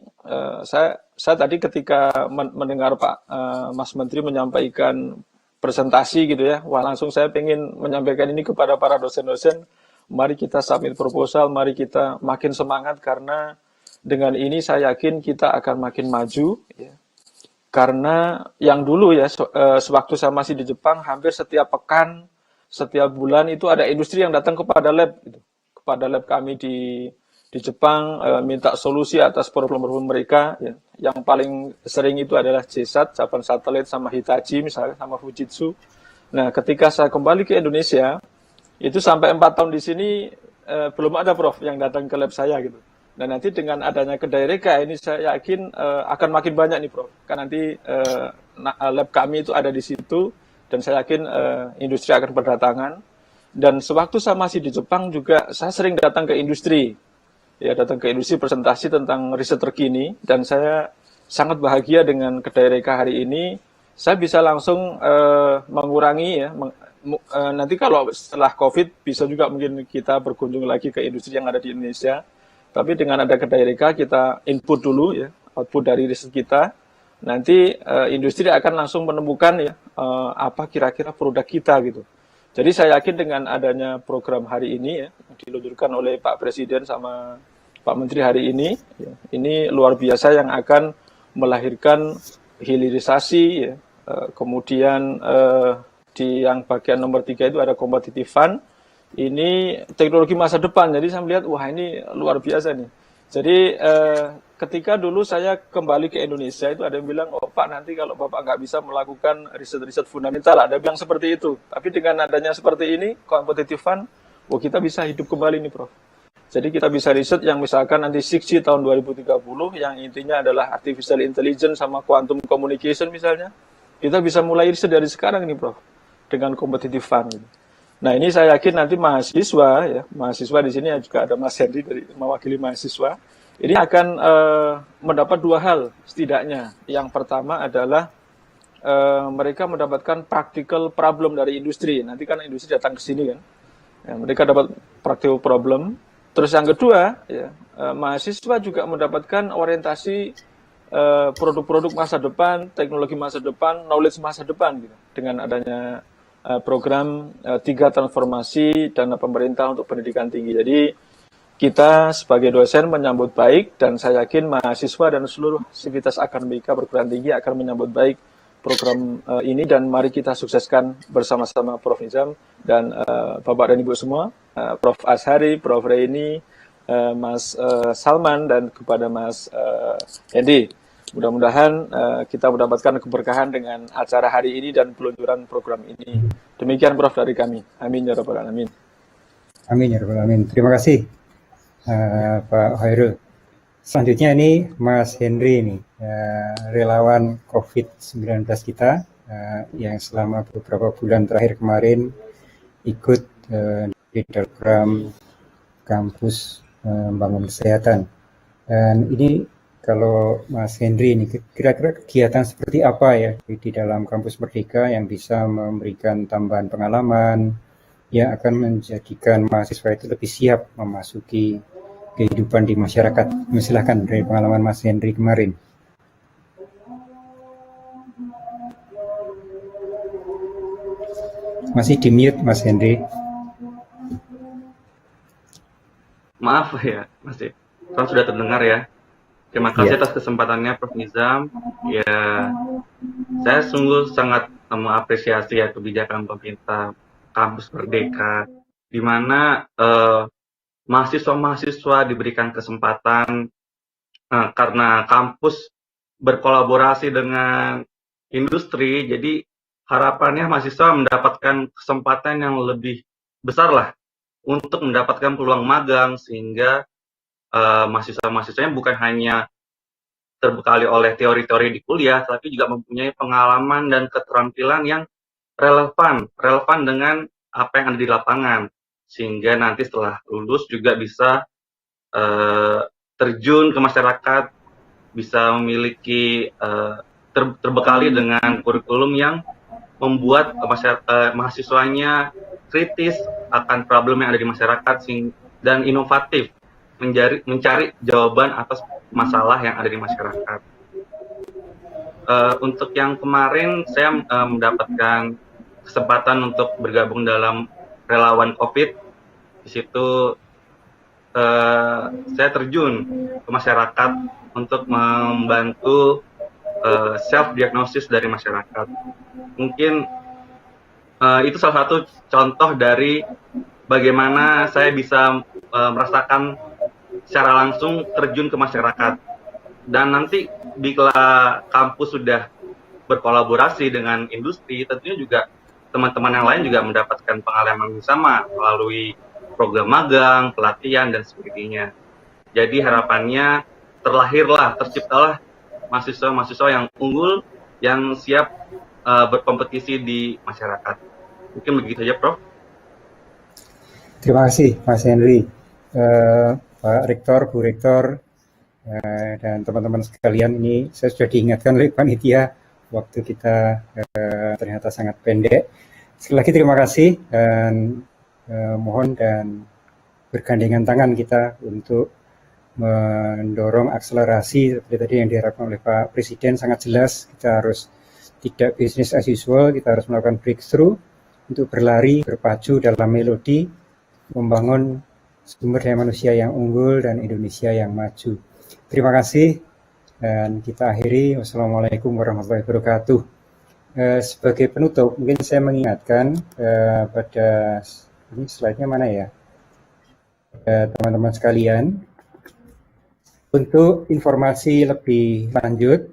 saya tadi ketika mendengar Pak Mas Menteri menyampaikan presentasi gitu ya, wah langsung saya pengen menyampaikan ini kepada para dosen-dosen, mari kita submit proposal, mari kita makin semangat karena dengan ini saya yakin kita akan makin maju ya. Karena yang dulu ya, sewaktu saya masih di Jepang, hampir setiap pekan, setiap bulan itu ada industri yang datang kepada lab gitu. Kepada lab kami di Jepang, minta solusi atas problem-problem mereka ya. Yang paling sering itu adalah JSAT, Japan Satellite, sama Hitachi misalnya, sama Fujitsu. Nah, ketika saya kembali ke Indonesia, itu sampai 4 tahun di sini belum ada Prof yang datang ke lab saya gitu. Dan nanti dengan adanya kedai Reka ini saya yakin akan makin banyak nih Prof. Kan nanti lab kami itu ada di situ dan saya yakin industri akan berdatangan. Dan sewaktu saya masih di Jepang juga saya sering datang ke industri. Ya, datang ke industri presentasi tentang riset terkini dan saya sangat bahagia dengan kedai Reka hari ini. Saya bisa langsung mengurangi ya. Nanti kalau setelah COVID bisa juga mungkin kita berkunjung lagi ke industri yang ada di Indonesia. Tapi dengan ada kedai Reka kita input dulu ya, output dari riset kita. Nanti industri akan langsung menemukan ya apa kira-kira produk kita gitu. Jadi saya yakin dengan adanya program hari ini ya, yang diluncurkan oleh Pak Presiden sama Pak Menteri hari ini, ya, ini luar biasa yang akan melahirkan hilirisasi ya. Kemudian di yang bagian nomor 3 itu ada competitive fund. Ini teknologi masa depan. Jadi saya melihat wah ini luar biasa nih. Jadi ketika dulu saya kembali ke Indonesia itu ada yang bilang, oh Pak nanti kalau Bapak nggak bisa melakukan riset-riset fundamental, ada yang bilang seperti itu. Tapi dengan adanya seperti ini, competitive fund, oh kita bisa hidup kembali nih Prof. Jadi kita bisa riset yang misalkan nanti 6G tahun 2030, yang intinya adalah artificial intelligence sama quantum communication misalnya. Kita bisa mulai riset dari sekarang nih Prof, dengan competitive fund. Nah ini saya yakin nanti mahasiswa, ya mahasiswa di sini juga ada Mas Henry dari mewakili mahasiswa, ini akan mendapat 2 hal setidaknya. Yang pertama adalah mereka mendapatkan practical problem dari industri. Nanti kan industri datang ke sini kan, ya, mereka dapat practical problem. Terus yang kedua, ya, mahasiswa juga mendapatkan orientasi produk-produk masa depan, teknologi masa depan, knowledge masa depan gitu, dengan adanya program 3 transformasi dana pemerintah untuk pendidikan tinggi. Jadi kita sebagai dosen menyambut baik dan saya yakin mahasiswa dan seluruh sivitas akademika perguruan tinggi akan menyambut baik program ini dan mari kita sukseskan bersama-sama Prof. Nizam dan Bapak dan Ibu semua, Prof. Ashari, Prof. Reini, Mas Salman dan kepada Mas Hendy. Mudah-mudahan kita mendapatkan keberkahan dengan acara hari ini dan peluncuran program ini. Demikian Prof dari kami. Amin ya rabbal alamin. Amin ya rabbal alamin. Terima kasih Pak Khairul. Selanjutnya ini Mas Henry ini, relawan COVID-19 kita yang selama beberapa bulan terakhir kemarin ikut di program kampus membangun kesehatan. Dan ini kalau Mas Henry ini kira-kira kegiatan seperti apa ya di dalam kampus Merdeka yang bisa memberikan tambahan pengalaman yang akan menjadikan mahasiswa itu lebih siap memasuki kehidupan di masyarakat. Silakan dari pengalaman Mas Henry kemarin. Masih di mute Mas Henry. Maaf ya, Mas. Prof sudah terdengar ya. Terima kasih atas kesempatannya Prof. Nizam. Ya, saya sungguh sangat mengapresiasi ya kebijakan pemerintah Kampus Merdeka, di mana mahasiswa-mahasiswa diberikan kesempatan karena kampus berkolaborasi dengan industri, jadi harapannya mahasiswa mendapatkan kesempatan yang lebih besar lah untuk mendapatkan peluang magang, sehingga mahasiswa-mahasiswanya bukan hanya terbekali oleh teori-teori di kuliah, tapi juga mempunyai pengalaman dan keterampilan yang relevan dengan apa yang ada di lapangan, sehingga nanti setelah lulus juga bisa terjun ke masyarakat, bisa memiliki terbekali dengan kurikulum yang membuat mahasiswanya kritis akan problem yang ada di masyarakat dan inovatif mencari jawaban atas masalah yang ada di masyarakat. Untuk yang kemarin saya mendapatkan kesempatan untuk bergabung dalam relawan COVID. Di situ saya terjun ke masyarakat untuk membantu self diagnosis dari masyarakat. Mungkin itu salah satu contoh dari bagaimana saya bisa merasakan secara langsung terjun ke masyarakat. Dan nanti bila kampus sudah berkolaborasi dengan industri, tentunya juga teman-teman yang lain juga mendapatkan pengalaman yang sama melalui program magang, pelatihan, dan sebagainya. Jadi harapannya terciptalah mahasiswa-mahasiswa yang unggul, yang siap berkompetisi di masyarakat. Mungkin begitu saja, Prof. Terima kasih, Mas Henry. Pak Rektor, Bu Rektor, dan teman-teman sekalian, ini saya sudah diingatkan oleh panitia waktu kita ternyata sangat pendek. Sekali lagi terima kasih, dan mohon dan bergandengan tangan kita untuk mendorong akselerasi seperti tadi yang diharapkan oleh Pak Presiden. Sangat jelas kita harus tidak business as usual, kita harus melakukan breakthrough untuk berlari, berpacu dalam melodi, membangun sumber daya manusia yang unggul dan Indonesia yang maju. Terima kasih, dan kita akhiri. Wassalamualaikum warahmatullahi wabarakatuh. Sebagai penutup, mungkin saya mengingatkan pada ini slide-nya mana ya, teman-teman sekalian, untuk informasi lebih lanjut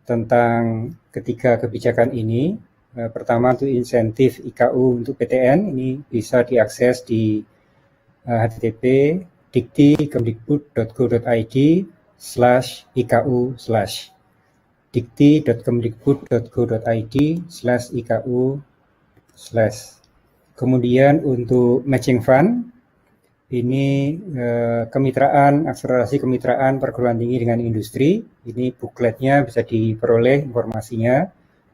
tentang ketiga kebijakan ini. Pertama, untuk insentif IKU untuk PTN, ini bisa diakses di http://dikti.kemdikbud.go.id/IKU/ dikti.kemdikbud.go.id/IKU/. Kemudian untuk matching fund, ini akselerasi kemitraan perguruan tinggi dengan industri. Ini bukletnya bisa diperoleh informasinya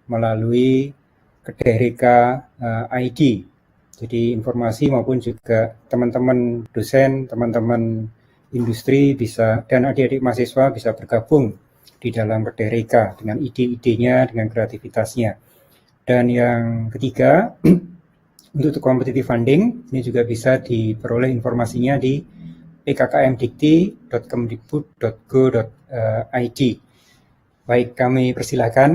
melalui Kedai Reka ID. Jadi informasi maupun juga teman-teman dosen, teman-teman industri bisa, dan adik-adik mahasiswa bisa bergabung di dalam Kedai Reka dengan ide-idenya, dengan kreativitasnya. Dan yang ketiga, untuk competitive funding, ini juga bisa diperoleh informasinya di pkkmdikti.kemdikbud.go.id. Baik, kami persilahkan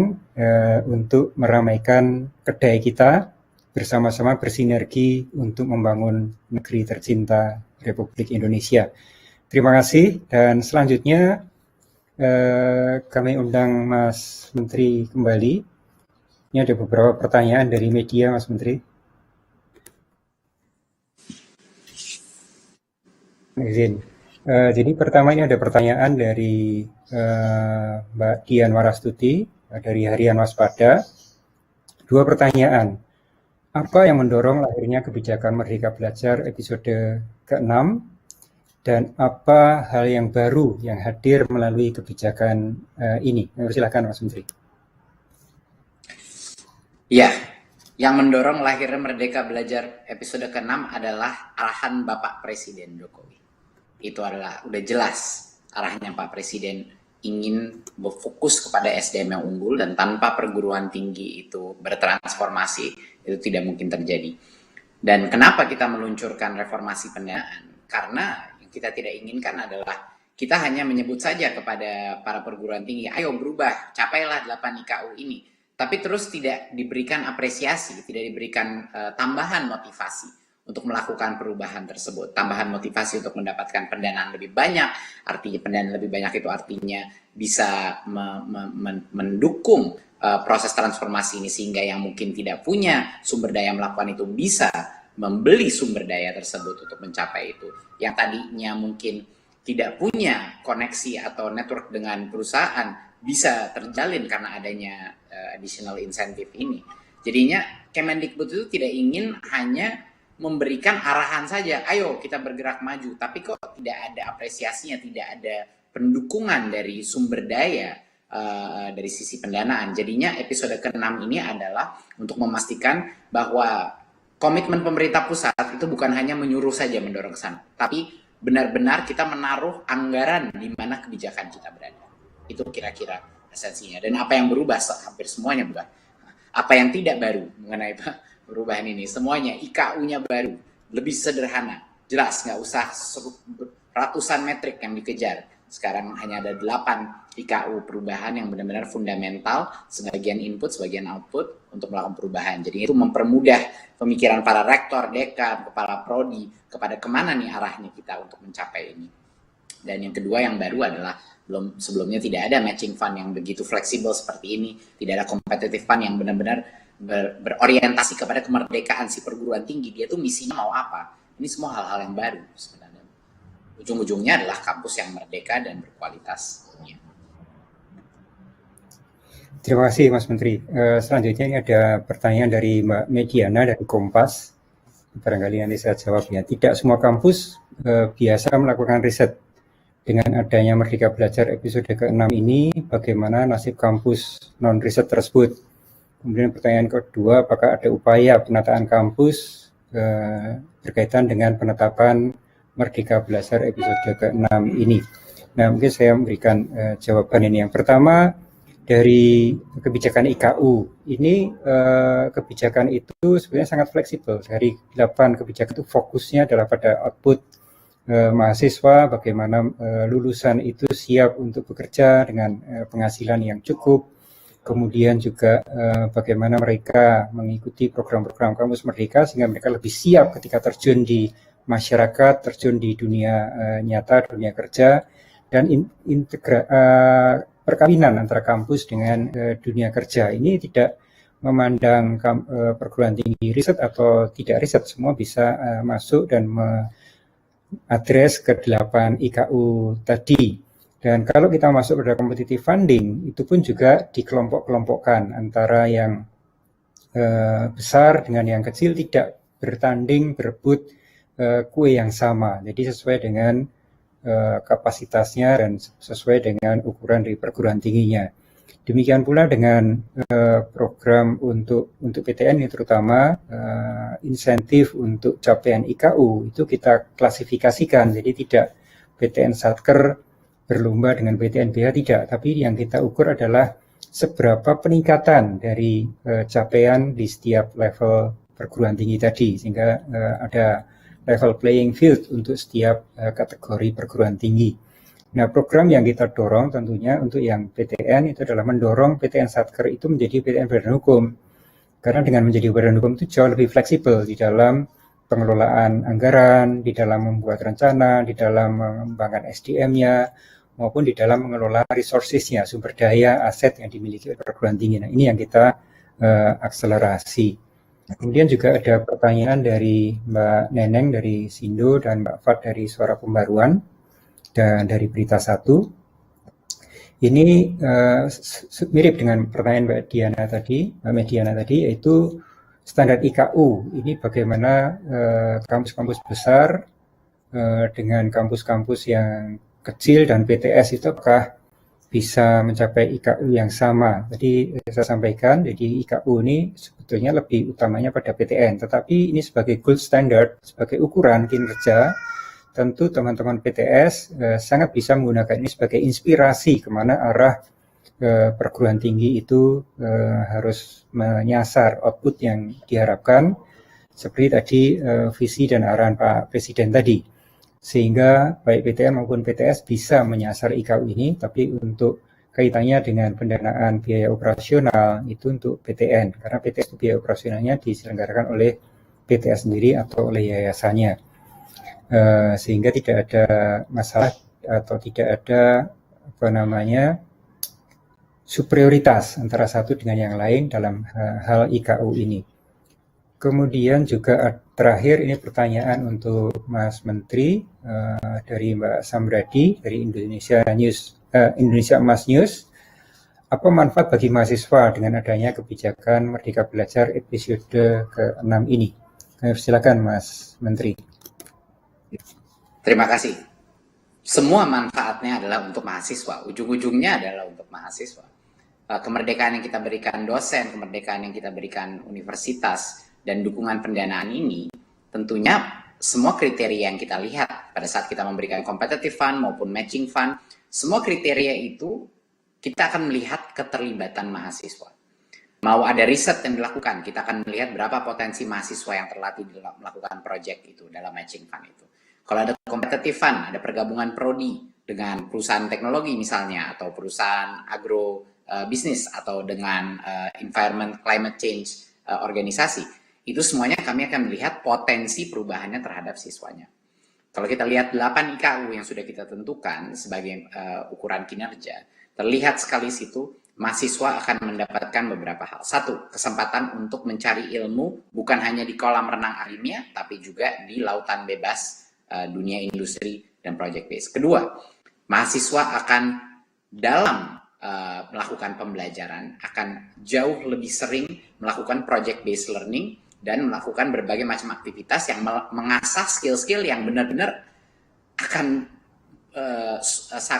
untuk meramaikan kedai kita, bersama-sama bersinergi untuk membangun negeri tercinta Republik Indonesia. Terima kasih, dan selanjutnya kami undang Mas Menteri kembali. Ini ada beberapa pertanyaan dari media, Mas Menteri. Izin. Jadi pertama ini ada pertanyaan dari Mbak Dian Warastuti dari Harian Waspada. Dua pertanyaan. Apa yang mendorong lahirnya kebijakan Merdeka Belajar episode ke-6, dan apa hal yang baru yang hadir melalui kebijakan ini? Silakan Mas Menteri. Ya, yang mendorong lahirnya Merdeka Belajar episode ke-6 adalah arahan Bapak Presiden Jokowi. Itu adalah udah jelas arahnya Pak Presiden, ingin berfokus kepada SDM yang unggul, dan tanpa perguruan tinggi itu bertransformasi itu tidak mungkin terjadi. Dan kenapa kita meluncurkan reformasi pendanaan? Karena yang kita tidak inginkan adalah kita hanya menyebut saja kepada para perguruan tinggi, ayo berubah, capailah 8 IKU ini. Tapi terus tidak diberikan apresiasi, tidak diberikan tambahan motivasi untuk melakukan perubahan tersebut. Tambahan motivasi untuk mendapatkan pendanaan lebih banyak, artinya pendanaan lebih banyak itu artinya bisa mendukung proses transformasi ini, sehingga yang mungkin tidak punya sumber daya melakukan itu bisa membeli sumber daya tersebut untuk mencapai itu. Yang tadinya mungkin tidak punya koneksi atau network dengan perusahaan bisa terjalin karena adanya additional incentive ini. Jadinya Kemendikbud itu tidak ingin hanya memberikan arahan saja, ayo kita bergerak maju, tapi kok tidak ada apresiasinya, tidak ada pendukungan dari sumber daya dari sisi pendanaan. Jadinya episode ke-6 ini adalah untuk memastikan bahwa komitmen pemerintah pusat itu bukan hanya menyuruh saja mendorong ke sana, tapi benar-benar kita menaruh anggaran di mana kebijakan kita berada. Itu kira-kira esensinya. Dan apa yang berubah, hampir semuanya berubah. Apa yang tidak baru mengenai perubahan ini, semuanya IKU-nya baru, lebih sederhana, jelas, nggak usah ratusan metrik yang dikejar. Sekarang hanya ada 8 IKU perubahan yang benar-benar fundamental, sebagian input, sebagian output untuk melakukan perubahan. Jadi itu mempermudah pemikiran para rektor, dekan, kepala prodi kepada kemana nih arahnya kita untuk mencapai ini. Dan yang kedua yang baru adalah sebelumnya tidak ada matching fund yang begitu fleksibel seperti ini, tidak ada competitive fund yang benar-benar berorientasi kepada kemerdekaan si perguruan tinggi. Dia tuh misinya mau apa? Ini semua hal-hal yang baru sebenarnya. Ujung-ujungnya adalah kampus yang merdeka dan berkualitas. Terima kasih Mas Menteri. Selanjutnya ini ada pertanyaan dari Mbak Mediana dari Kompas. Barangkali nanti saya jawab ya. Tidak semua kampus biasa melakukan riset. Dengan adanya Merdeka Belajar episode ke-6 ini, bagaimana nasib kampus non-riset tersebut? Kemudian pertanyaan kedua, apakah ada upaya penataan kampus berkaitan dengan penetapan Merdeka Belajar episode ke-6 ini? Nah, mungkin saya memberikan jawaban ini. Yang pertama, dari kebijakan IKU, ini kebijakan itu sebenarnya sangat fleksibel. Dari 8 kebijakan itu fokusnya adalah pada output mahasiswa, bagaimana lulusan itu siap untuk bekerja dengan penghasilan yang cukup, kemudian juga bagaimana mereka mengikuti program-program kampus merdeka sehingga mereka lebih siap ketika terjun di masyarakat, terjun di dunia nyata, dunia kerja, dan perkawinan antara kampus dengan dunia kerja. Ini tidak memandang perguruan tinggi riset atau tidak riset, semua bisa masuk dan address ke 8 IKU tadi. Dan kalau kita masuk pada competitive funding, itu pun juga dikelompok-kelompokkan antara yang besar dengan yang kecil, tidak bertanding berebut kue yang sama. Jadi sesuai dengan kapasitasnya dan sesuai dengan ukuran dari perguruan tingginya. Demikian pula dengan program untuk PTN, terutama insentif untuk capaian IKU itu kita klasifikasikan. Jadi tidak PTN Satker berlomba dengan PTN BH, tidak. Tapi yang kita ukur adalah seberapa peningkatan dari capaian di setiap level perguruan tinggi tadi, sehingga ada level playing field untuk setiap kategori perguruan tinggi. Nah, program yang kita dorong tentunya untuk yang PTN itu adalah mendorong PTN Satker itu menjadi PTN Badan Hukum. Karena dengan menjadi Badan Hukum itu jauh lebih fleksibel di dalam pengelolaan anggaran, di dalam membuat rencana, di dalam mengembangkan SDM-nya, maupun di dalam mengelola resources-nya, sumber daya, aset yang dimiliki oleh perguruan tinggi. Nah, ini yang kita akselerasi. Kemudian juga ada pertanyaan dari Mbak Neneng dari Sindo dan Mbak Fat dari Suara Pembaruan dan dari Berita 1. Ini mirip dengan pertanyaan Mbak Mediana tadi, yaitu standar IKU. Ini bagaimana kampus-kampus besar dengan kampus-kampus yang kecil dan PTS itu apakah bisa mencapai IKU yang sama. Jadi saya sampaikan, jadi IKU ini sebetulnya lebih utamanya pada PTN, tetapi ini sebagai gold standard, sebagai ukuran kinerja, tentu teman-teman PTS sangat bisa menggunakan ini sebagai inspirasi kemana arah perguruan tinggi itu harus menyasar output yang diharapkan, seperti tadi visi dan arahan Pak Presiden tadi. Sehingga baik PTN maupun PTS bisa menyasar IKU ini, tapi untuk kaitannya dengan pendanaan biaya operasional itu untuk PTN, karena PTS itu biaya operasionalnya diselenggarakan oleh PTS sendiri atau oleh yayasannya. Sehingga tidak ada masalah atau tidak ada superioritas antara satu dengan yang lain dalam hal IKU ini. Kemudian juga terakhir ini pertanyaan untuk Mas Menteri dari Mbak Samradi dari Indonesia Emas News. Apa manfaat bagi mahasiswa dengan adanya kebijakan Merdeka Belajar episode ke-6 ini? Silakan Mas Menteri. Terima kasih. Semua manfaatnya adalah untuk mahasiswa. Ujung-ujungnya adalah untuk mahasiswa. Kemerdekaan yang kita berikan dosen, kemerdekaan yang kita berikan universitas, dan dukungan pendanaan ini tentunya semua kriteria yang kita lihat pada saat kita memberikan competitive fund maupun matching fund, semua kriteria itu kita akan melihat keterlibatan mahasiswa. Mau ada riset yang dilakukan, kita akan melihat berapa potensi mahasiswa yang terlatih dalam melakukan project itu dalam matching fund itu. Kalau ada competitive fund, ada pergabungan prodi dengan perusahaan teknologi misalnya, atau perusahaan agro bisnis, atau dengan environment climate change organisasi, itu semuanya kami akan melihat potensi perubahannya terhadap siswanya. Kalau kita lihat 8 IKU yang sudah kita tentukan sebagai ukuran kinerja, terlihat sekali situ mahasiswa akan mendapatkan beberapa hal. Satu, kesempatan untuk mencari ilmu bukan hanya di kolam renang ilmiah, tapi juga di lautan bebas dunia industri dan project base. Kedua, mahasiswa akan dalam melakukan pembelajaran akan jauh lebih sering melakukan project based learning dan melakukan berbagai macam aktivitas yang mengasah skill-skill yang benar-benar akan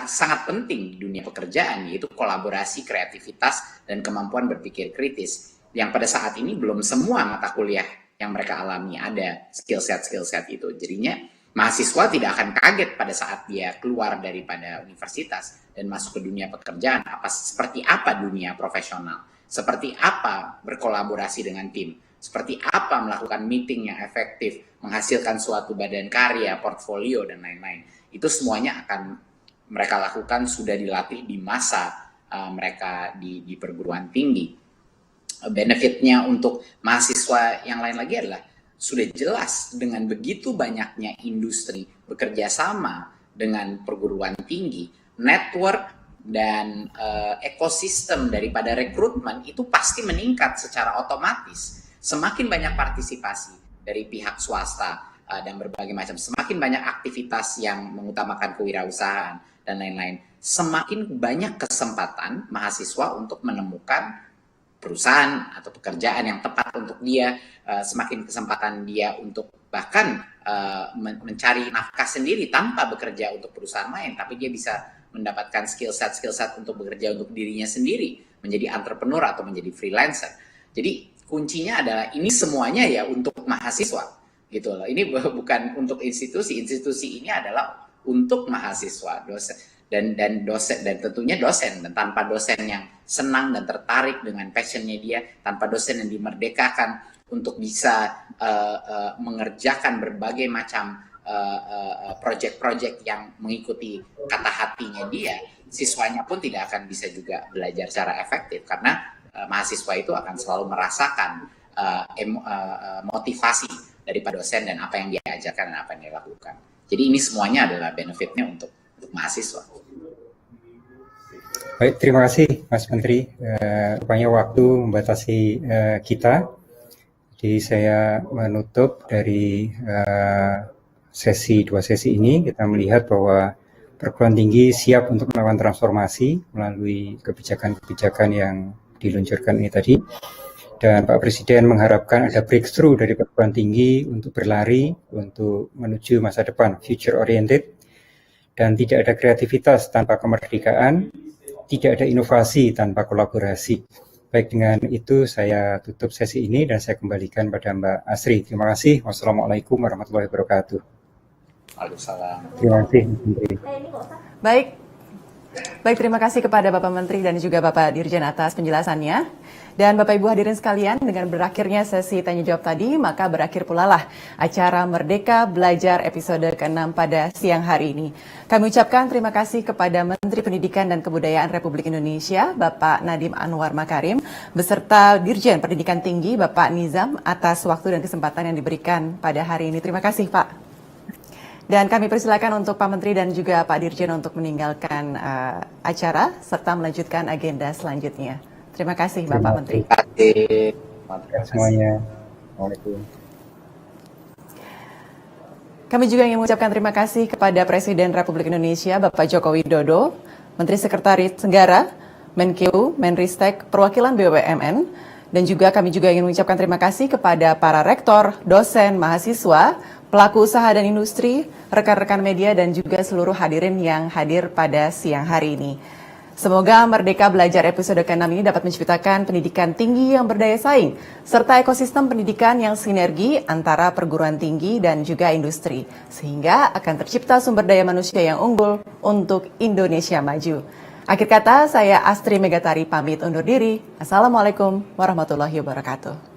sangat penting di dunia pekerjaan, yaitu kolaborasi, kreativitas, dan kemampuan berpikir kritis, yang pada saat ini belum semua mata kuliah yang mereka alami ada skill set itu. Jadinya mahasiswa tidak akan kaget pada saat dia keluar daripada universitas dan masuk ke dunia pekerjaan, seperti apa dunia profesional, seperti apa berkolaborasi dengan tim, seperti apa melakukan meeting yang efektif, menghasilkan suatu badan karya, portfolio, dan lain-lain. Itu semuanya akan mereka lakukan, sudah dilatih di masa mereka di perguruan tinggi. Benefitnya untuk mahasiswa yang lain lagi adalah sudah jelas dengan begitu banyaknya industri bekerja sama dengan perguruan tinggi, network dan ekosistem daripada rekrutmen itu pasti meningkat secara otomatis. Semakin banyak partisipasi dari pihak swasta dan berbagai macam, semakin banyak aktivitas yang mengutamakan kewirausahaan dan lain-lain, semakin banyak kesempatan mahasiswa untuk menemukan perusahaan atau pekerjaan yang tepat untuk dia, semakin kesempatan dia untuk bahkan mencari nafkah sendiri tanpa bekerja untuk perusahaan lain, tapi dia bisa mendapatkan skill set untuk bekerja untuk dirinya sendiri, menjadi entrepreneur atau menjadi freelancer. Jadi kuncinya adalah ini semuanya ya untuk mahasiswa, gitu loh. Ini bukan untuk institusi ini adalah untuk mahasiswa, dosen dan dosen, dan tentunya dosen. Dan tanpa dosen yang senang dan tertarik dengan passionnya dia, tanpa dosen yang dimerdekakan untuk bisa mengerjakan berbagai macam project-project yang mengikuti kata hatinya dia, siswanya pun tidak akan bisa juga belajar secara efektif, karena mahasiswa itu akan selalu merasakan motivasi daripada dosen dan apa yang dia ajarkan dan apa yang dia lakukan. Jadi ini semuanya adalah benefitnya untuk mahasiswa. Baik, terima kasih Mas Menteri. Rupanya waktu membatasi kita, jadi saya menutup dari dua sesi ini. Kita melihat bahwa perguruan tinggi siap untuk melakukan transformasi melalui kebijakan-kebijakan yang diluncurkan ini tadi, dan Pak Presiden mengharapkan ada breakthrough dari perguruan tinggi untuk berlari untuk menuju masa depan, future oriented, dan tidak ada kreativitas tanpa kemerdekaan, tidak ada inovasi tanpa kolaborasi. Baik, dengan itu saya tutup sesi ini dan saya kembalikan pada Mbak Asri. Terima kasih. Wassalamualaikum warahmatullahi wabarakatuh. Waalaikumsalam. Terima kasih. Baik, Baik, terima kasih kepada Bapak Menteri dan juga Bapak Dirjen atas penjelasannya. Dan Bapak Ibu hadirin sekalian, dengan berakhirnya sesi tanya jawab tadi, maka berakhir pula lah acara Merdeka Belajar episode ke-6 pada siang hari ini. Kami ucapkan terima kasih kepada Menteri Pendidikan dan Kebudayaan Republik Indonesia, Bapak Nadiem Anwar Makarim, beserta Dirjen Pendidikan Tinggi, Bapak Nizam, atas waktu dan kesempatan yang diberikan pada hari ini. Terima kasih, Pak. Dan kami persilakan untuk Pak Menteri dan juga Pak Dirjen untuk meninggalkan acara serta melanjutkan agenda selanjutnya. Terima kasih Bapak Menteri. Terima kasih semuanya. Assalamualaikum. Kami juga ingin mengucapkan terima kasih kepada Presiden Republik Indonesia Bapak Joko Widodo, Menteri Sekretaris Negara, Menkeu, Menristek, Perwakilan BUMN, dan juga kami juga ingin mengucapkan terima kasih kepada para rektor, dosen, mahasiswa, pelaku usaha dan industri, rekan-rekan media, dan juga seluruh hadirin yang hadir pada siang hari ini. Semoga Merdeka Belajar episode ke-6 ini dapat menciptakan pendidikan tinggi yang berdaya saing, serta ekosistem pendidikan yang sinergi antara perguruan tinggi dan juga industri, sehingga akan tercipta sumber daya manusia yang unggul untuk Indonesia maju. Akhir kata, saya Astri Megatari pamit undur diri. Assalamualaikum warahmatullahi wabarakatuh.